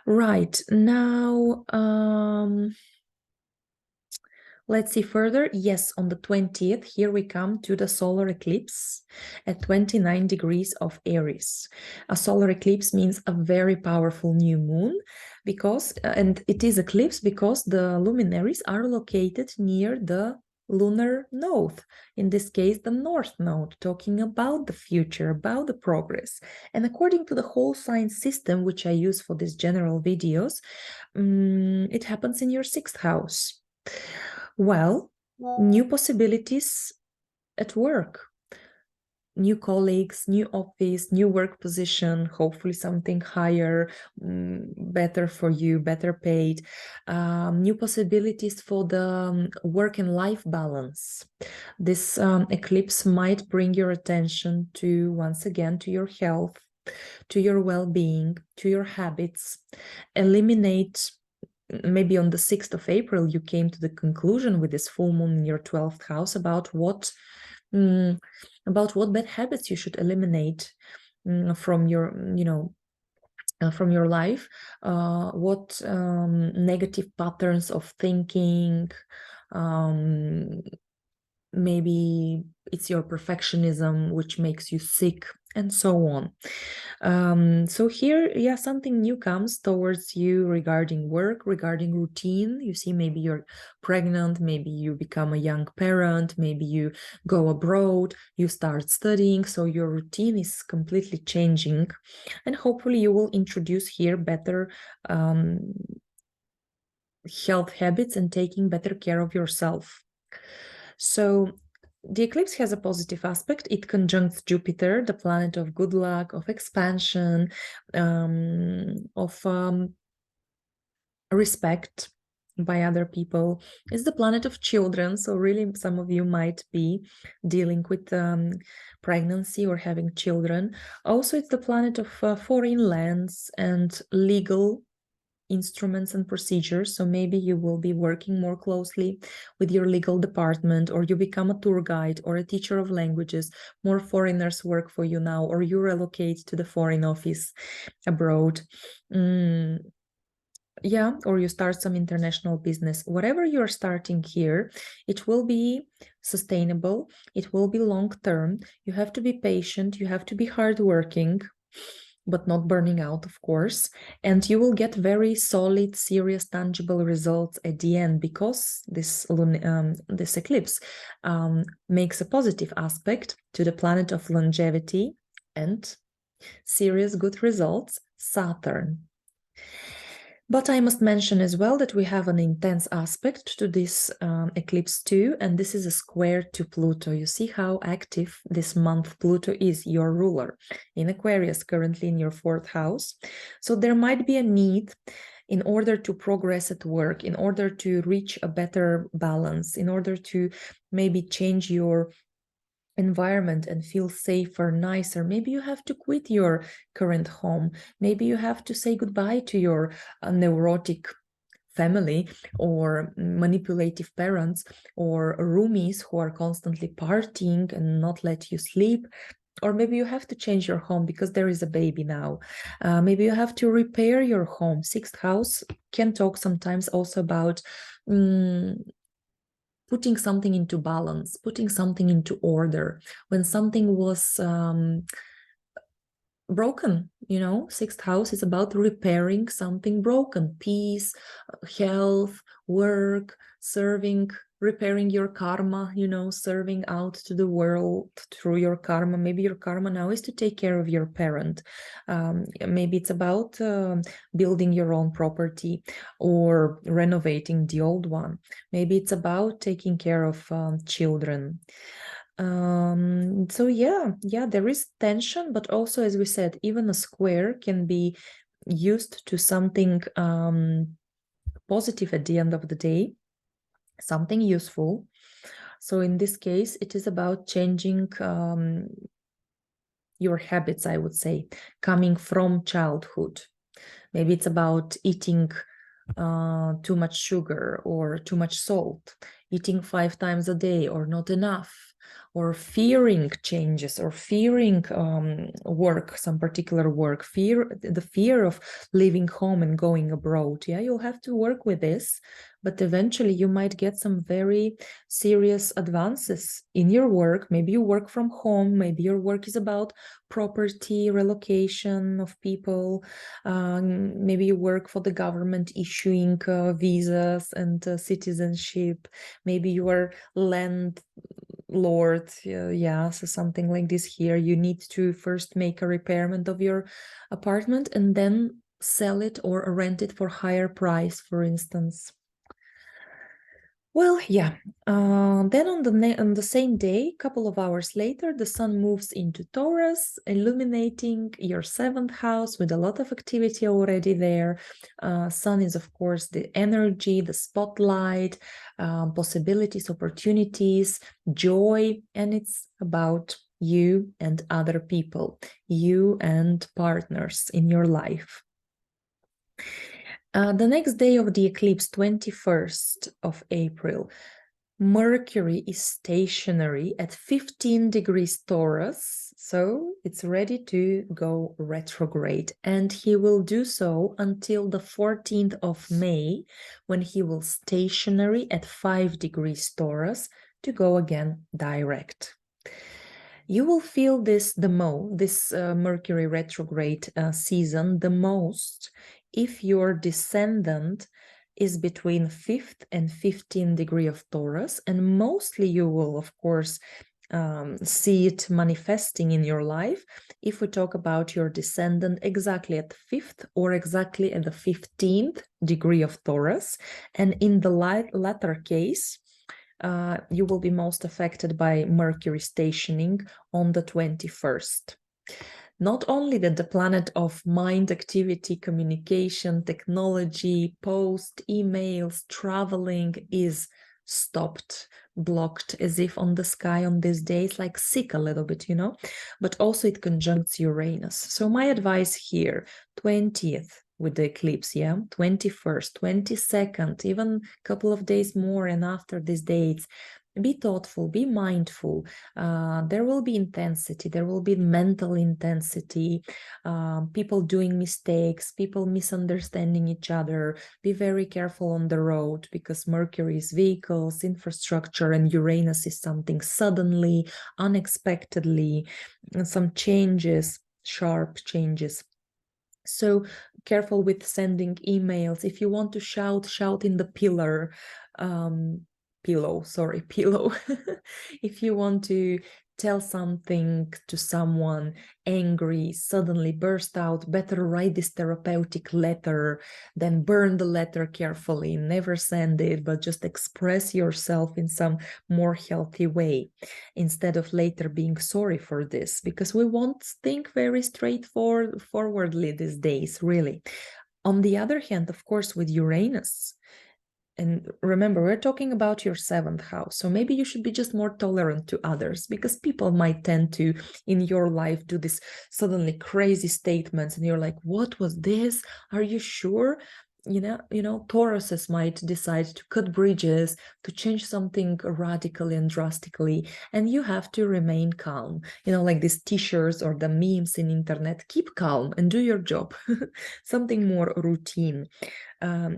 Right, now, let's see further. Yes, on the 20th, here we come to the solar eclipse at 29 degrees of Aries. A solar eclipse means a very powerful new moon, because, and it is eclipse because the luminaries are located near the lunar node, in this case the north node, talking about the future, about the progress. And according to the whole sign system, which I use for these general videos, it happens in your 6th house. Well, new possibilities at work, new colleagues, new office, new work position, hopefully something higher, better for you, better paid, new possibilities for the work and life balance. This eclipse might bring your attention to, once again, to your health, to your well-being, to your habits, eliminate. Maybe on the 6th of April, you came to the conclusion with this full moon in your 12th house about what bad habits you should eliminate from your, from your life, what negative patterns of thinking, maybe it's your perfectionism which makes you sick, and so on. So here, yeah, something new comes towards you regarding work, regarding routine. You see, maybe you're pregnant, maybe you become a young parent, maybe you go abroad, you start studying, so your routine is completely changing, and hopefully you will introduce here better health habits and taking better care of yourself. So the eclipse has a positive aspect. It conjuncts Jupiter, the planet of good luck, of expansion, of respect by other people. It's the planet of children, so really some of you might be dealing with pregnancy or having children. Also, it's the planet of foreign lands and legal instruments and procedures. So maybe you will be working more closely with your legal department, or you become a tour guide or a teacher of languages. More foreigners work for you now, or you relocate to the foreign office abroad. Yeah, or you start some international business. Whatever you're starting here, it will be sustainable, it will be long-term. You have to be patient, you have to be hardworking, but not burning out, of course, and you will get very solid, serious, tangible results at the end, because this eclipse makes a positive aspect to the planet of longevity and serious good results, Saturn. But I must mention as well that we have an intense aspect to this eclipse too, and this is a square to Pluto. You see how active this month Pluto is, your ruler, in Aquarius, currently in your 4th house. So there might be a need, in order to progress at work, in order to reach a better balance, in order to maybe change your environment and feel safer, nicer. Maybe you have to quit your current home. Maybe you have to say goodbye to your neurotic family, or manipulative parents, or roomies who are constantly partying and not let you sleep. Or maybe you have to change your home because there is a baby now. Maybe you have to repair your home. 6th house can talk sometimes also about putting something into balance, putting something into order. When something was broken, 6th house is about repairing something broken. Peace, health, work, serving, repairing your karma, serving out to the world through your karma. Maybe your karma now is to take care of your parent. Maybe it's about building your own property or renovating the old one. Maybe it's about taking care of children. So yeah, there is tension, but also, as we said, even a square can be used to something positive at the end of the day, something useful. So in this case, it is about changing your habits, I would say, coming from childhood. Maybe it's about eating too much sugar or too much salt, eating 5 times a day or not enough, or fearing changes, or fearing work, some particular work, the fear of leaving home and going abroad. Yeah, you'll have to work with this, but eventually you might get some very serious advances in your work. Maybe you work from home, maybe your work is about property, relocation of people, maybe you work for the government issuing visas and citizenship, maybe you are landlord, yeah, so something like this here. You need to first make a repairment of your apartment and then sell it or rent it for higher price, for instance. Well, yeah, then on the same day, a couple of hours later, the sun moves into Taurus, illuminating your 7th house with a lot of activity already there. Sun is, of course, the energy, the spotlight, possibilities, opportunities, joy, and it's about you and other people, you and partners in your life. The next day of the eclipse, 21st of April, Mercury is stationary at 15 degrees Taurus, so it's ready to go retrograde, and he will do so until the 14th of May, when he will stationary at 5 degrees Taurus to go again direct. You will feel this Mercury retrograde season the most if your descendant is between 5th and 15th degree of Taurus, and mostly you will, of course, see it manifesting in your life if we talk about your descendant exactly at the 5th or exactly at the 15th degree of Taurus. And in the latter case, you will be most affected by Mercury stationing on the 21st. Not only that the planet of mind activity, communication, technology, post, emails, traveling is stopped, blocked, as if on the sky on these days, like sick a little bit, you know, but also it conjuncts Uranus. So my advice here, 20th with the eclipse, yeah, 21st, 22nd, even a couple of days more and after these dates, be thoughtful, be mindful. There will be intensity, there will be mental intensity, people doing mistakes, people misunderstanding each other. Be very careful on the road, because Mercury is vehicles, infrastructure, and Uranus is something suddenly, unexpectedly, and some changes, sharp changes. So careful with sending emails. If you want to shout, shout in the pillow. If you want to tell something to someone angry, suddenly burst out, better write this therapeutic letter, then burn the letter carefully, never send it, but just express yourself in some more healthy way, instead of later being sorry for this, because we won't think very straightforwardly these days, really. On the other hand, of course, with Uranus, and remember, we're talking about your 7th house. So maybe you should be just more tolerant to others, because people might tend to, in your life, do this suddenly crazy statements. And you're like, what was this? Are you sure? You know, Tauruses might decide to cut bridges, to change something radically and drastically. And you have to remain calm. You know, like these t-shirts or the memes in internet, keep calm and do your job. Something more routine.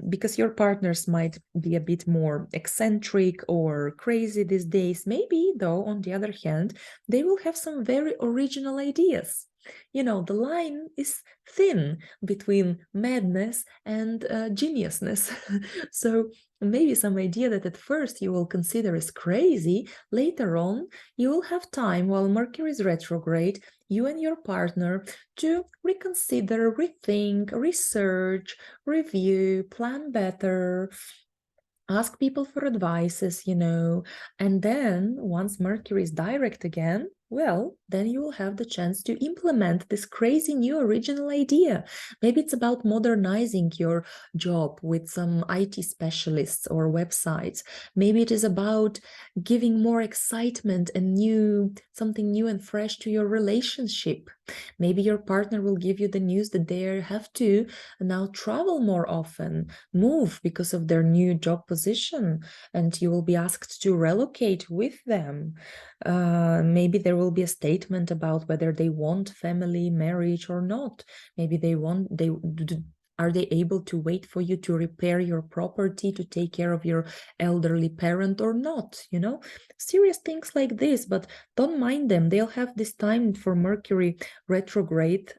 Because your partners might be a bit more eccentric or crazy these days. Maybe, though, on the other hand, they will have some very original ideas. You know, the line is thin between madness and geniusness. So maybe some idea that at first you will consider as crazy, later on you will have time, while Mercury is retrograde, you and your partner, to reconsider, rethink, research, review, plan better, ask people for advices, you know. And then once Mercury is direct again, well, then you will have the chance to implement this crazy new original idea. Maybe it's about modernizing your job with some IT specialists or websites. Maybe it is about giving more excitement and something new and fresh to your relationship. Maybe your partner will give you the news that they have to now travel more often, move because of their new job position, and you will be asked to relocate with them. Maybe there will be a statement about whether they want family, marriage or not. Maybe are they able to wait for you to repair your property, to take care of your elderly parent or not? Serious things like this, but don't mind them. They'll have this time for Mercury retrograde.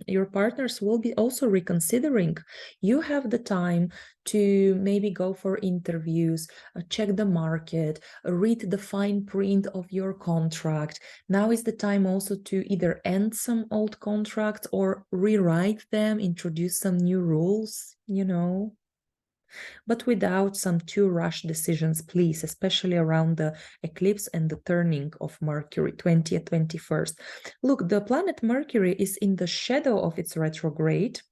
Your partners will be also reconsidering. You have the time to maybe go for interviews, check the market, read the fine print of your contract. Now is the time also to either end some old contracts or rewrite them, introduce some new rules, but without some too rush decisions, please, especially around the eclipse and the turning of Mercury, 20th, 21st. Look, the planet Mercury is in the shadow of its retrograde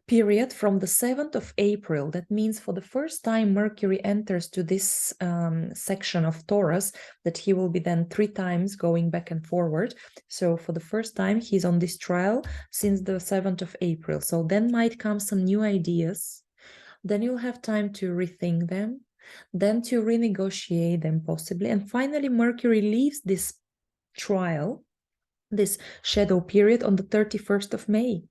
period from the 7th of April. That means for the first time Mercury enters to this section of Taurus, that he will be then 3 times going back and forward. So for the first time he's on this trial since the 7th of April. So then might come some new ideas. Then you'll have time to rethink them, then to renegotiate them possibly. And finally, Mercury leaves this trial, this shadow period, on the 31st of May.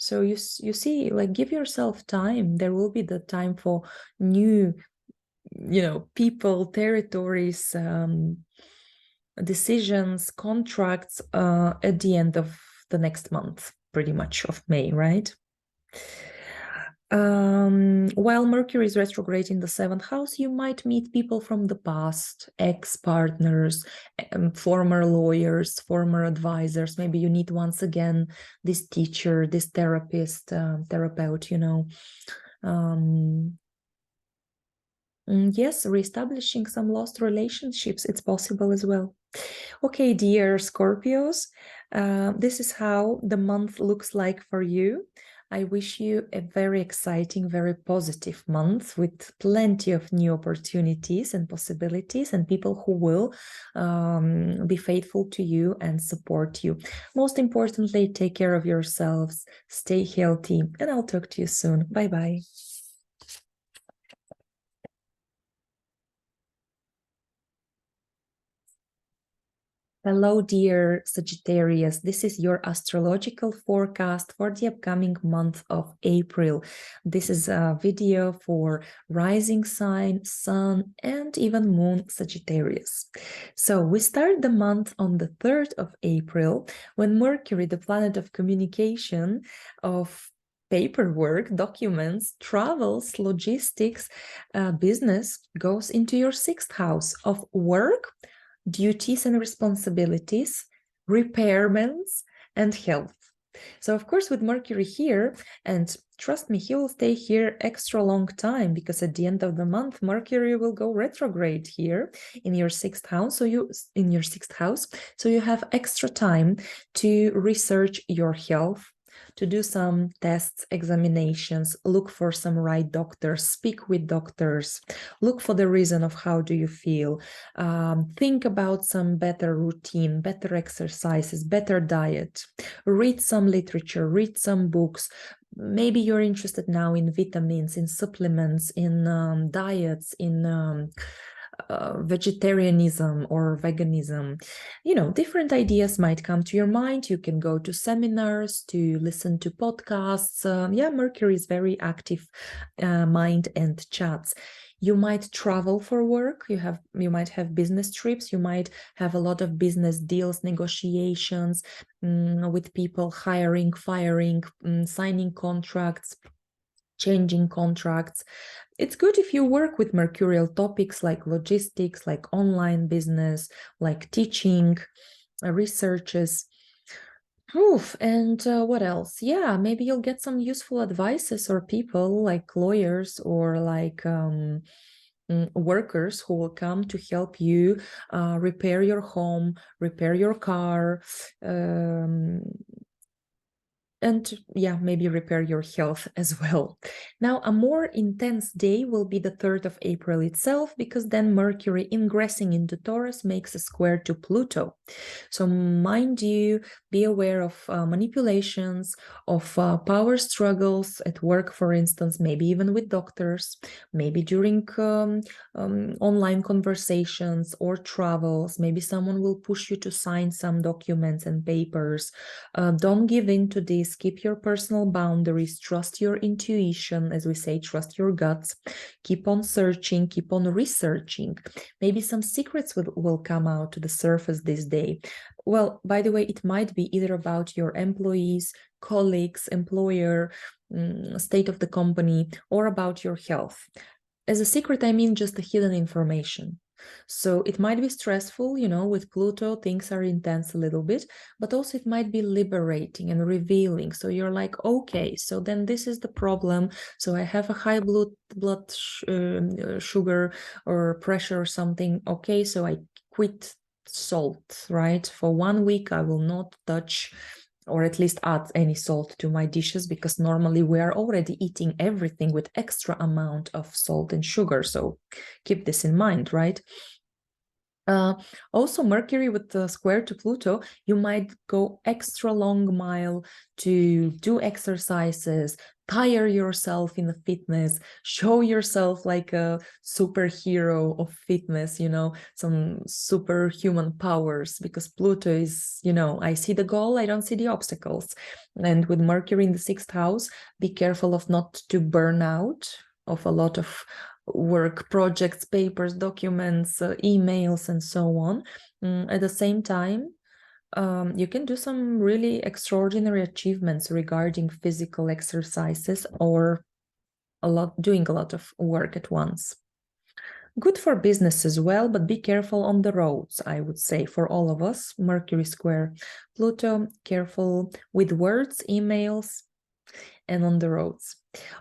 So you see, like, give yourself time. There will be the time for new, people, territories, decisions, contracts at the end of the next month, pretty much, of May, right? While Mercury is retrograde in the 7th house, you might meet people from the past, ex-partners, former lawyers, former advisors. Maybe you need once again this teacher, this therapist, therapeut, yes, reestablishing some lost relationships, it's possible as well. Okay, dear Scorpios, this is how the month looks like for you. I wish you a very exciting, very positive month with plenty of new opportunities and possibilities and people who will be faithful to you and support you. Most importantly, take care of yourselves, stay healthy, and I'll talk to you soon. Bye-bye. Hello, dear Sagittarius. This is your astrological forecast for the upcoming month of April. This is a video for rising sign, sun, and even moon Sagittarius. So we start the month on the 3rd of April, when Mercury, the planet of communication, of paperwork, documents, travels, logistics, business, goes into your 6th house of work, duties and responsibilities, repairments, and health. So of course, with Mercury here, and trust me, he will stay here extra long time, because at the end of the month, Mercury will go retrograde here in your 6th house. So you have extra time to research your health, to do some tests, examinations, look for some right doctors, speak with doctors, look for the reason of how do you feel, think about some better routine, better exercises, better diet, read some literature, read some books. Maybe you're interested now in vitamins, in supplements, in diets, in vegetarianism or veganism. Different ideas might come to your mind. You can go to seminars, to listen to podcasts. Mercury is very active mind and chats. You might travel for work. You might have business trips. You might have a lot of business deals, negotiations with people, hiring, firing, signing contracts, changing contracts. It's good if you work with mercurial topics like logistics, like online business, like teaching, researches. And what else? Yeah, maybe you'll get some useful advices, or people like lawyers, or like workers who will come to help you repair your home, repair your car, and yeah, maybe repair your health as well. Now, a more intense day will be the 3rd of April itself, because then Mercury ingressing into Taurus makes a square to Pluto. So mind you, be aware of manipulations, of power struggles at work, for instance, maybe even with doctors, maybe during online conversations or travels. Maybe someone will push you to sign some documents and papers. Don't give in to this. Keep your personal boundaries. Trust your intuition, as we say, trust your guts. Keep on searching, keep on researching. Maybe some secrets will come out to the surface this day. Well, by the way, it might be either about your employees, colleagues, employer, state of the company, or about your health. As a secret, I mean just the hidden information. So it might be stressful, with Pluto, things are intense a little bit, but also it might be liberating and revealing. So you're like, okay, so then this is the problem. So I have a high blood sugar or pressure or something. Okay, so I quit salt, right? For 1 week, I will not touch or at least add any salt to my dishes, because normally we are already eating everything with extra amount of salt and sugar. So keep this in mind, right? Also, Mercury with the square to Pluto, you might go extra long mile to do exercises, tire yourself in the fitness, show yourself like a superhero of fitness, some superhuman powers, because Pluto is, I see the goal, I don't see the obstacles. And with Mercury in the 6th house, be careful of not to burn out of a lot of work projects, papers, documents, emails, and so on. At the same time, you can do some really extraordinary achievements regarding physical exercises or doing a lot of work at once. Good for business as well, but be careful on the roads, I would say, for all of us. Mercury square Pluto, careful with words, emails, and on the roads.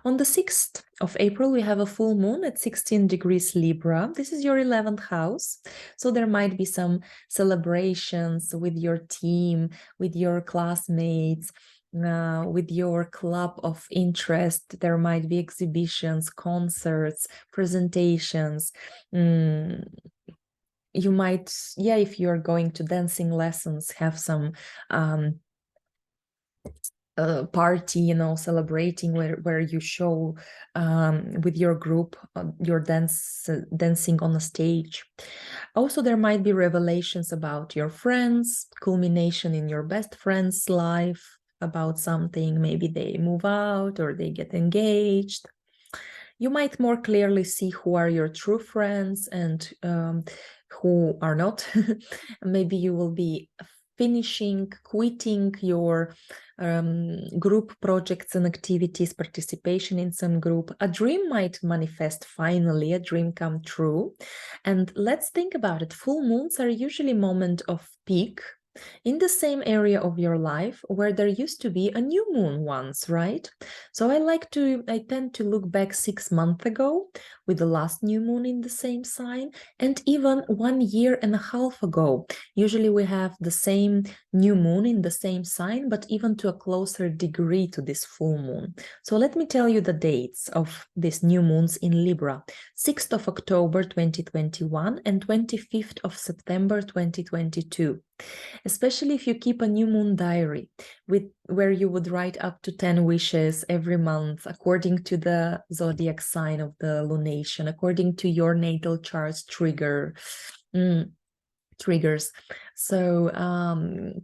On the 6th of April, we have a full moon at 16 degrees Libra. This is your 11th house. So there might be some celebrations with your team, with your classmates, with your club of interest. There might be exhibitions, concerts, presentations. You might, if you're going to dancing lessons, have some party, celebrating where you show with your group your dancing on a stage. Also, there might be revelations about your friends, culmination in your best friend's life about something. Maybe they move out or they get engaged. You might more clearly see who are your true friends and who are not. Maybe you will be quitting your group projects and activities, participation in some group. A dream might manifest finally, a dream come true. And let's think about it. Full moons are usually moment of peak in the same area of your life where there used to be a new moon once, right? So I tend to look back 6 months ago with the last new moon in the same sign, and even 1 year and a half ago. Usually we have the same new moon in the same sign, but even to a closer degree to this full moon. So let me tell you the dates of these new moons in Libra: 6th of October 2021 and 25th of September 2022. Especially if you keep a new moon diary where you would write up to 10 wishes every month according to the zodiac sign of the lunation, according to your natal chart's triggers. So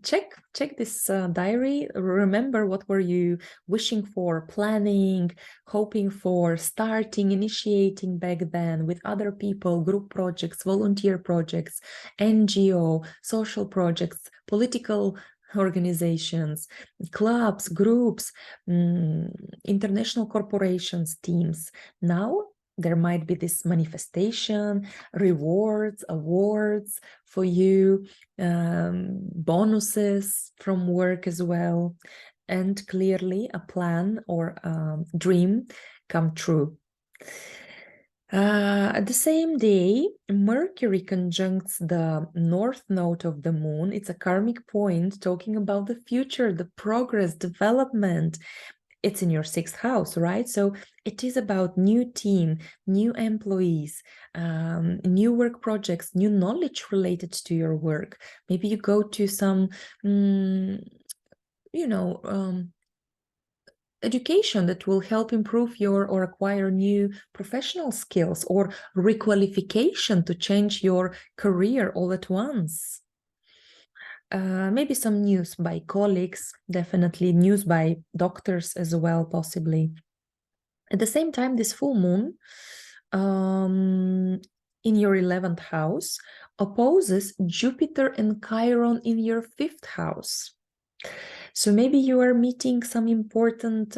check this diary. Remember, what were you wishing for, planning, hoping for, starting, initiating back then with other people, group projects, volunteer projects, NGO, social projects, political organizations, clubs, groups, international corporations, teams. Now there might be this manifestation, rewards, awards for you, bonuses from work as well, and clearly a plan or dream come true. At the same day, Mercury conjuncts the north node of the moon. It's a karmic point talking about the future, the progress, development. It's in your sixth house, right? So it is about new team, new employees, new work projects, new knowledge related to your work. Maybe you go to some, education that will help improve your or acquire new professional skills, or requalification to change your career all at once. Maybe some news by colleagues, definitely news by doctors as well, possibly. At the same time, this full moon in your 11th house opposes Jupiter and Chiron in your 5th house. So maybe you are meeting some important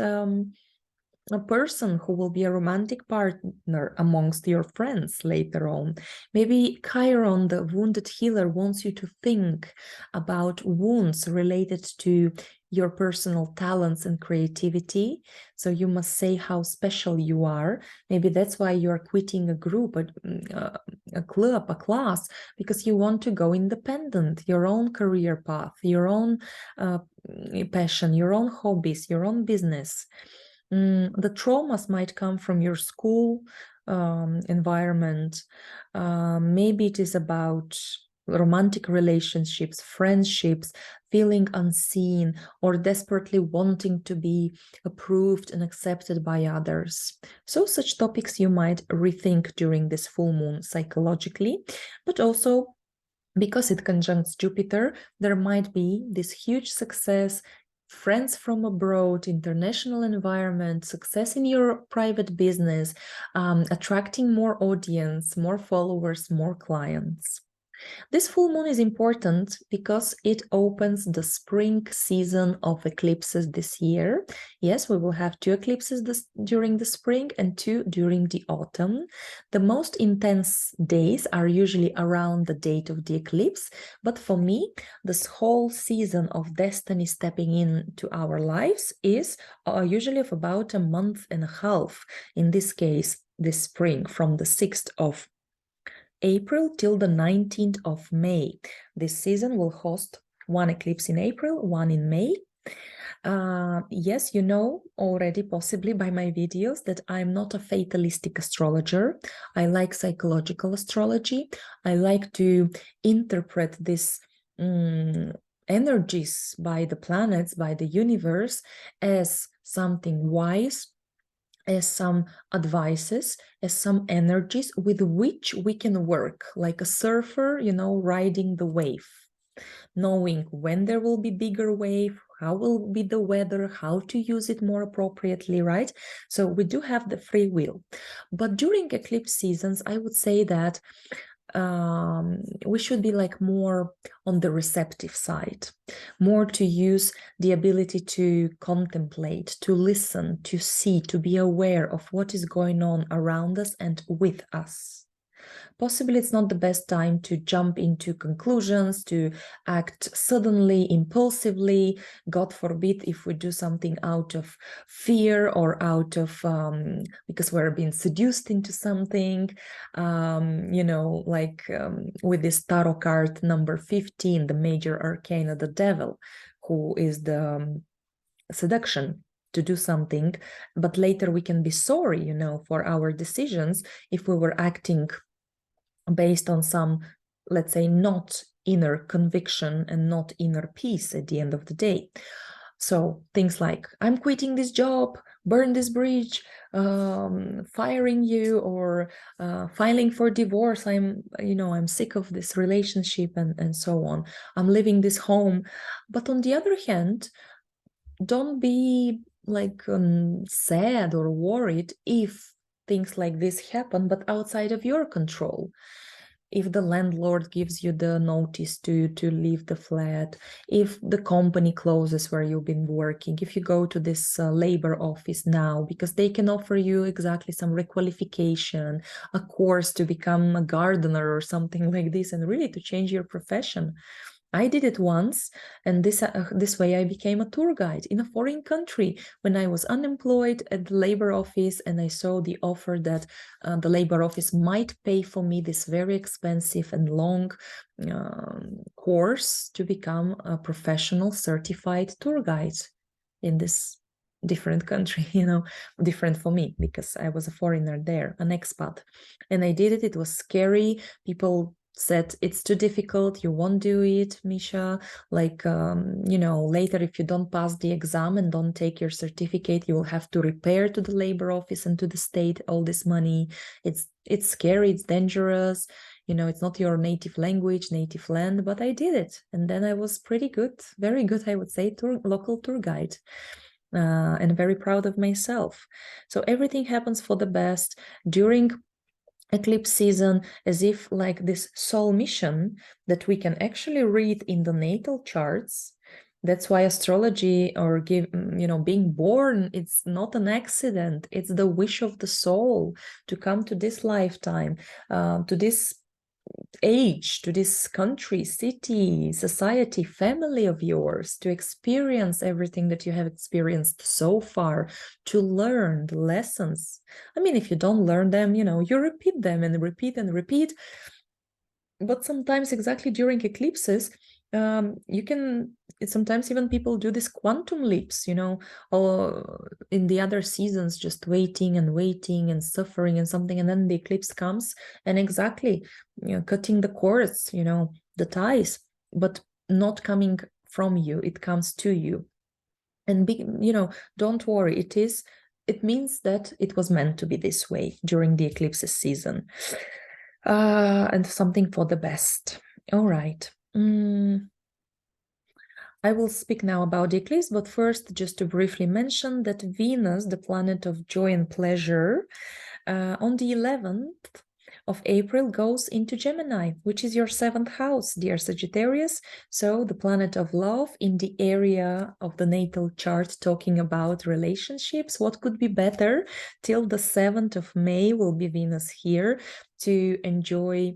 a person who will be a romantic partner amongst your friends later on. Maybe Chiron, the wounded healer, wants you to think about wounds related to your personal talents and creativity. So you must say how special you are. Maybe that's why you're quitting a group, a club, a class, because you want to go independent, your own career path, your own passion, your own hobbies, your own business. The traumas might come from your school environment. Maybe it is about romantic relationships, friendships, feeling unseen, or desperately wanting to be approved and accepted by others. So such topics you might rethink during this full moon psychologically, but also because it conjuncts Jupiter, there might be this huge success, friends from abroad, international environment, success in your private business, attracting more audience, more followers, more clients. This full moon is important because it opens the spring season of eclipses this year. Yes, we will have 2 eclipses during the spring and 2 during the autumn. The most intense days are usually around the date of the eclipse, but for me, this whole season of destiny stepping into our lives is usually of about a month and a half. In this case, this spring, from the 6th of April till the 19th of May. This season will host 1 eclipse in April, 1 in May. Yes, you know already, possibly by my videos, that I'm not a fatalistic astrologer. I like psychological astrology. I like to interpret these energies by the planets, by the universe, as something wise, as some advices, as some energies with which we can work, like a surfer, riding the wave, knowing when there will be bigger wave, how will be the weather, how to use it more appropriately, right? So we do have the free will. But during eclipse seasons, I would say that we should be like more on the receptive side, more to use the ability to contemplate, to listen, to see, to be aware of what is going on around us and with us. Possibly it's not the best time to jump into conclusions, to act suddenly, impulsively. God forbid if we do something out of fear or out of, because we're being seduced into something, with this tarot card number 15, the major arcana, the devil, who is the seduction to do something, but later we can be sorry, for our decisions if we were acting based on some, let's say, not inner conviction and not inner peace at the end of the day. So things like, I'm quitting this job, burn this bridge, firing you, or filing for divorce. I'm sick of this relationship, and so on. I'm leaving this home. But on the other hand, don't be like sad or worried if things like this happen, but outside of your control. If the landlord gives you the notice to leave the flat, if the company closes where you've been working, if you go to this labor office now, because they can offer you exactly some requalification, a course to become a gardener or something like this, and really to change your profession. I did it once, and this way I became a tour guide in a foreign country when I was unemployed at the labor office, and I saw the offer that the labor office might pay for me this very expensive and long course to become a professional certified tour guide in this different country, different for me because I was a foreigner there, an expat. And I did it. It was scary. People said it's too difficult, you won't do it, Misha, like later if you don't pass the exam and don't take your certificate, you will have to repair to the labor office and to the state all this money. It's scary, it's dangerous, it's not your native language, native land, but I did it, and then I was pretty good, very good, I would say, local tour guide. And very proud of myself. So everything happens for the best during eclipse season, as if like this soul mission that we can actually read in the natal charts. That's why astrology, or being born, it's not an accident. It's the wish of the soul to come to this lifetime, to this age, to this country, city, society, family of yours, to experience everything that you have experienced so far, to learn the lessons. I mean, if you don't learn them, you repeat them and repeat and repeat. But sometimes exactly during eclipses, sometimes even people do this quantum leaps, or in the other seasons, just waiting and suffering and something, and then the eclipse comes and exactly, cutting the cords, the ties, but not coming from you, it comes to you. And don't worry, it means that it was meant to be this way during the eclipses season. And something for the best. All right. I will speak now about the eclipse, but first, just to briefly mention that Venus, the planet of joy and pleasure, on the 11th of April goes into Gemini, which is your 7th house, dear Sagittarius. So the planet of love in the area of the natal chart, talking about relationships. What could be better? Till the 7th of May will be Venus here to enjoy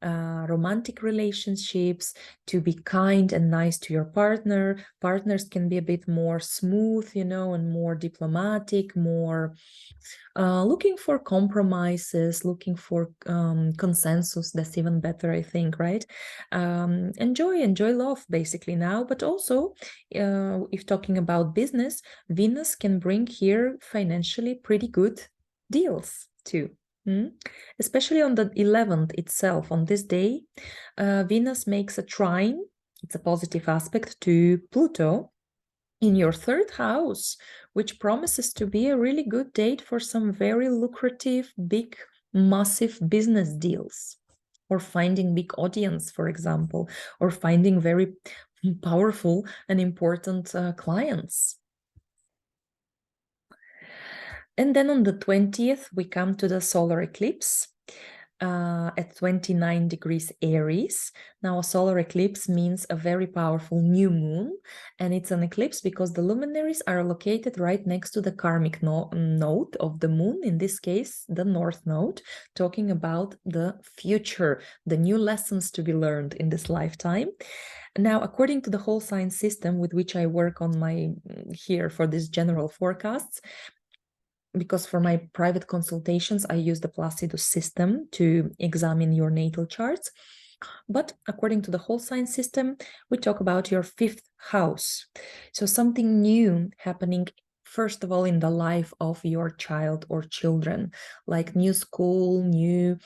romantic relationships, to be kind and nice to your partner. Partners can be a bit more smooth, and more diplomatic, more looking for compromises, looking for consensus. That's even better, I think, right? Enjoy love basically now, but also if talking about business, Venus can bring here financially pretty good deals too. Especially on the 11th itself, on this day, Venus makes a trine. It's a positive aspect to Pluto in your 3rd house, which promises to be a really good date for some very lucrative, big, massive business deals, or finding big audience, for example, or finding very powerful and important clients. And then on the 20th, we come to the solar eclipse at 29 degrees Aries. Now, a solar eclipse means a very powerful new moon, and it's an eclipse because the luminaries are located right next to the karmic node of the moon, in this case, the north node, talking about the future, the new lessons to be learned in this lifetime. Now, according to the whole sign system with which I work on here for these general forecasts, because for my private consultations, I use the Placidus system to examine your natal charts. But according to the whole sign system, we talk about your 5th house. So something new happening, first of all, in the life of your child or children, like new school, new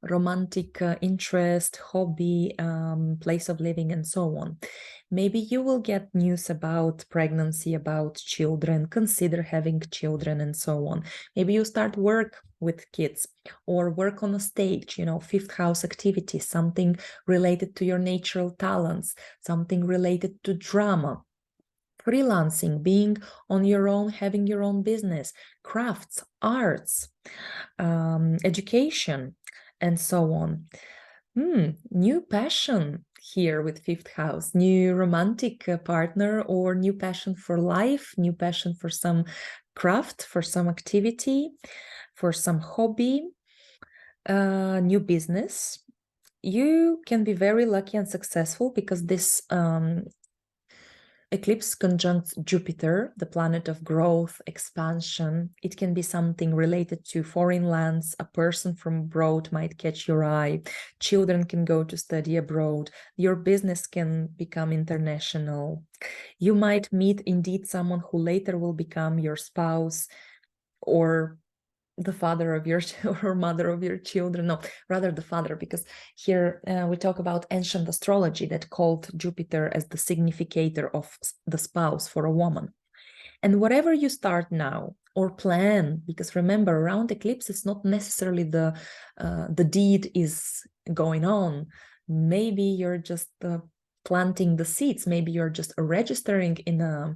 romantic interest, hobby, place of living, and so on. Maybe you will get news about pregnancy, about children, consider having children, and so on. Maybe you start work with kids or work on a stage, 5th house activity, something related to your natural talents, something related to drama, freelancing, being on your own, having your own business, crafts, arts, education, and so on. New passion here with 5th house, new romantic partner, or new passion for life, new passion for some craft, for some activity, for some hobby, new business. you can be very lucky and successful because this eclipse conjuncts Jupiter, the planet of growth, expansion. It can be something related to foreign lands. A person from abroad might catch your eye. Children can go to study abroad. Your business can become international. You might meet indeed someone who later will become your spouse or the father of your or mother of your children. No, rather the father, because here we talk about ancient astrology that called Jupiter as the significator of the spouse for a woman. And whatever you start now or plan, because remember, around eclipse, it's not necessarily the deed is going on. Maybe you're just planting the seeds. Maybe you're just registering in a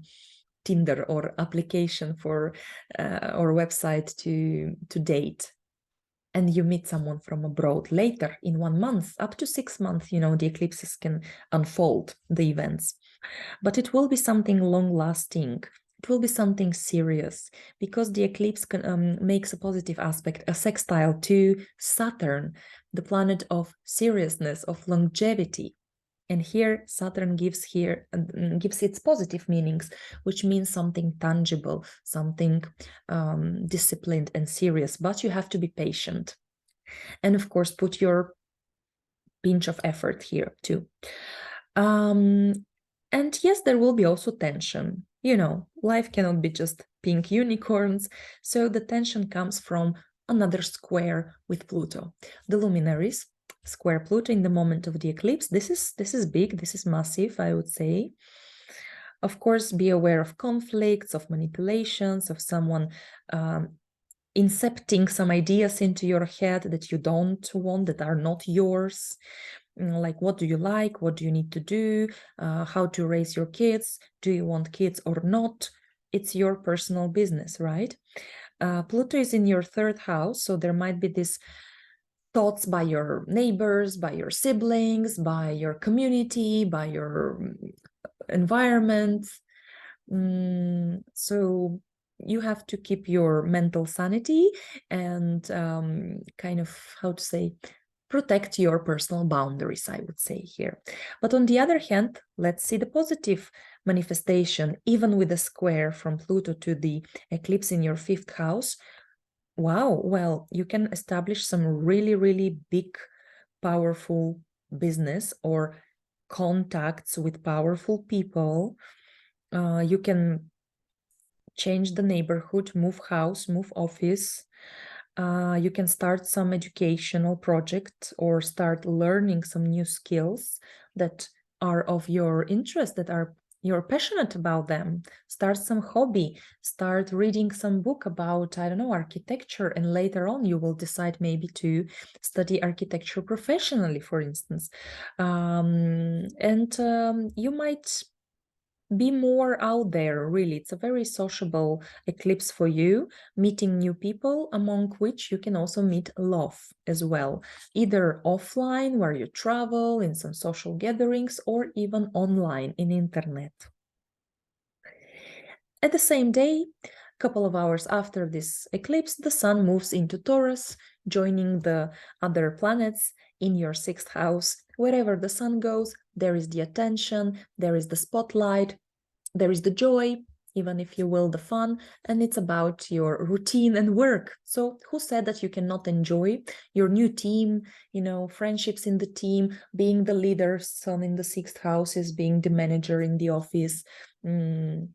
Tinder or application for or website to date, and you meet someone from abroad later in 1 month, up to 6 months, you know, the eclipses can unfold the events. But it will be something long-lasting. It will be something serious because the eclipse makes a positive aspect, a sextile to Saturn, the planet of seriousness, of longevity. And here Saturn gives its positive meanings, which means something tangible, something disciplined and serious, but you have to be patient. And of course, put your pinch of effort here too. And yes, there will be also tension. You know, life cannot be just pink unicorns. So the tension comes from another square with Pluto. The luminaries square Pluto in the moment of the eclipse. This is big, this is massive, I would say. Of course, be aware of conflicts, of manipulations, of someone incepting some ideas into your head that you don't want, that are not yours. Like, what do you like? What do you need to do? How to raise your kids? Do you want kids or not? It's your personal business, right? Pluto is in your 3rd house, so there might be this thoughts by your neighbors, by your siblings, by your community, by your environment. So you have to keep your mental sanity and kind of, how to say, protect your personal boundaries, I would say here. But on the other hand, let's see the positive manifestation, even with a square from Pluto to the eclipse in your 5th house. Wow, well, you can establish some really, really big, powerful business or contacts with powerful people. You can change the neighborhood, move house, move office. You can start some educational project or start learning some new skills that are of your interest, that are you're passionate about them. Start some hobby, start reading some book about, I don't know, architecture, and later on you will decide maybe to study architecture professionally, for instance. You might be more out there, really. It's a very sociable eclipse for you, meeting new people, among which you can also meet love as well, either offline, where you travel in some social gatherings, or even online in internet. At the same day, a couple of hours after this eclipse, the sun moves into Taurus, joining the other planets in your 6th house. Wherever the sun goes, there is the attention, there is the spotlight, there is the joy, even if you will, the fun, and it's about your routine and work. So who said that you cannot enjoy your new team, you know, friendships in the team, being the leader, sun in the 6th house is being the manager in the office, team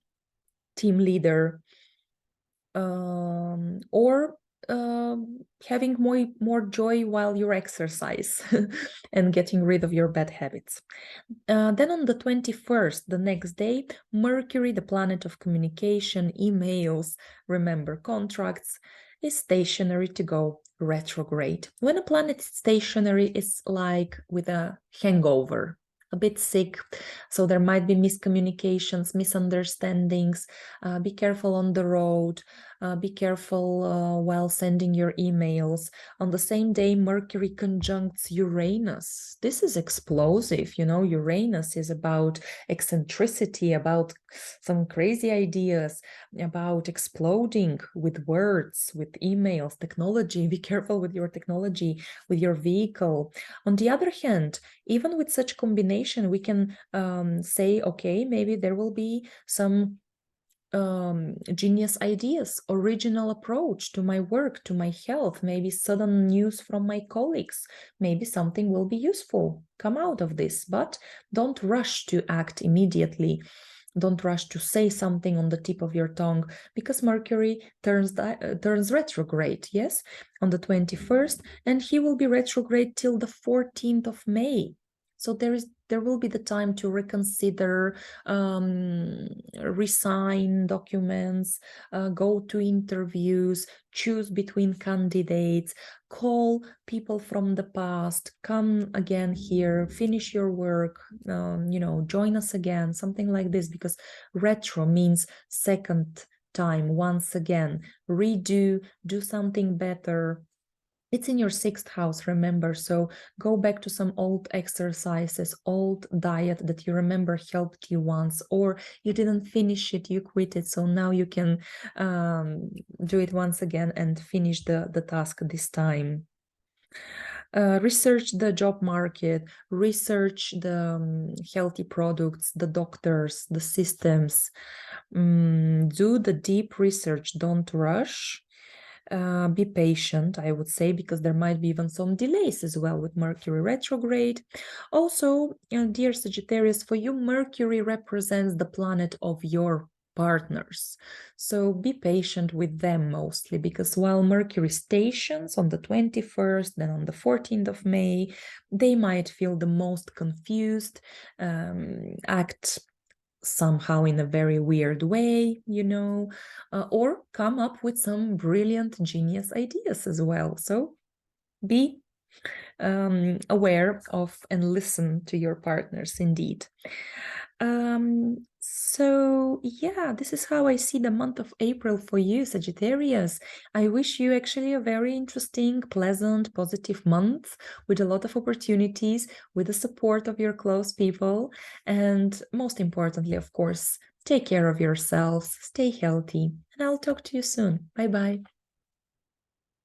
leader, or having more joy while you exercise and getting rid of your bad habits. Then on the 21st, the next day, Mercury, the planet of communication, emails, remember, contracts, is stationary to go retrograde. When a planet is stationary, it's like with a hangover, a bit sick, so there might be miscommunications, misunderstandings. Be careful on the road. Be careful while sending your emails. On the same day, Mercury conjuncts Uranus. This is explosive. You know, Uranus is about eccentricity, about some crazy ideas, about exploding with words, with emails, technology. Be careful with your technology, with your vehicle. On the other hand, even with such combination, we can say, okay, maybe there will be some genius ideas, original approach to my work, to my health, maybe sudden news from my colleagues, maybe something will be useful come out of this, but don't rush to act immediately. Don't rush to say something on the tip of your tongue, because Mercury turns retrograde, yes, on the 21st, and he will be retrograde till the 14th of May. So there will be the time to reconsider, resign documents, go to interviews, choose between candidates, call people from the past, come again here, finish your work, you know, join us again, something like this, because retro means second time, once again, redo, do something better. It's in your 6th house, remember, so go back to some old exercises, old diet that you remember helped you once, or you didn't finish it, you quit it, so now you can do it once again and finish the task this time. Research the job market, research the healthy products, the doctors, the systems. Do the deep research, don't rush. Be patient, I would say, because there might be even some delays as well with Mercury retrograde. Also, dear Sagittarius, for you, Mercury represents the planet of your partners. So be patient with them mostly, because while Mercury stations on the 21st, then on the 14th of May, they might feel the most confused, act somehow in a very weird way, you know, or come up with some brilliant genius ideas as well. So be aware of and listen to your partners indeed. So yeah, this is how I see the month of April for you, Sagittarius. I wish you actually a very interesting, pleasant, positive month with a lot of opportunities, with the support of your close people, and most importantly, of course, take care of yourselves, stay healthy, and I'll talk to you soon. Bye-bye.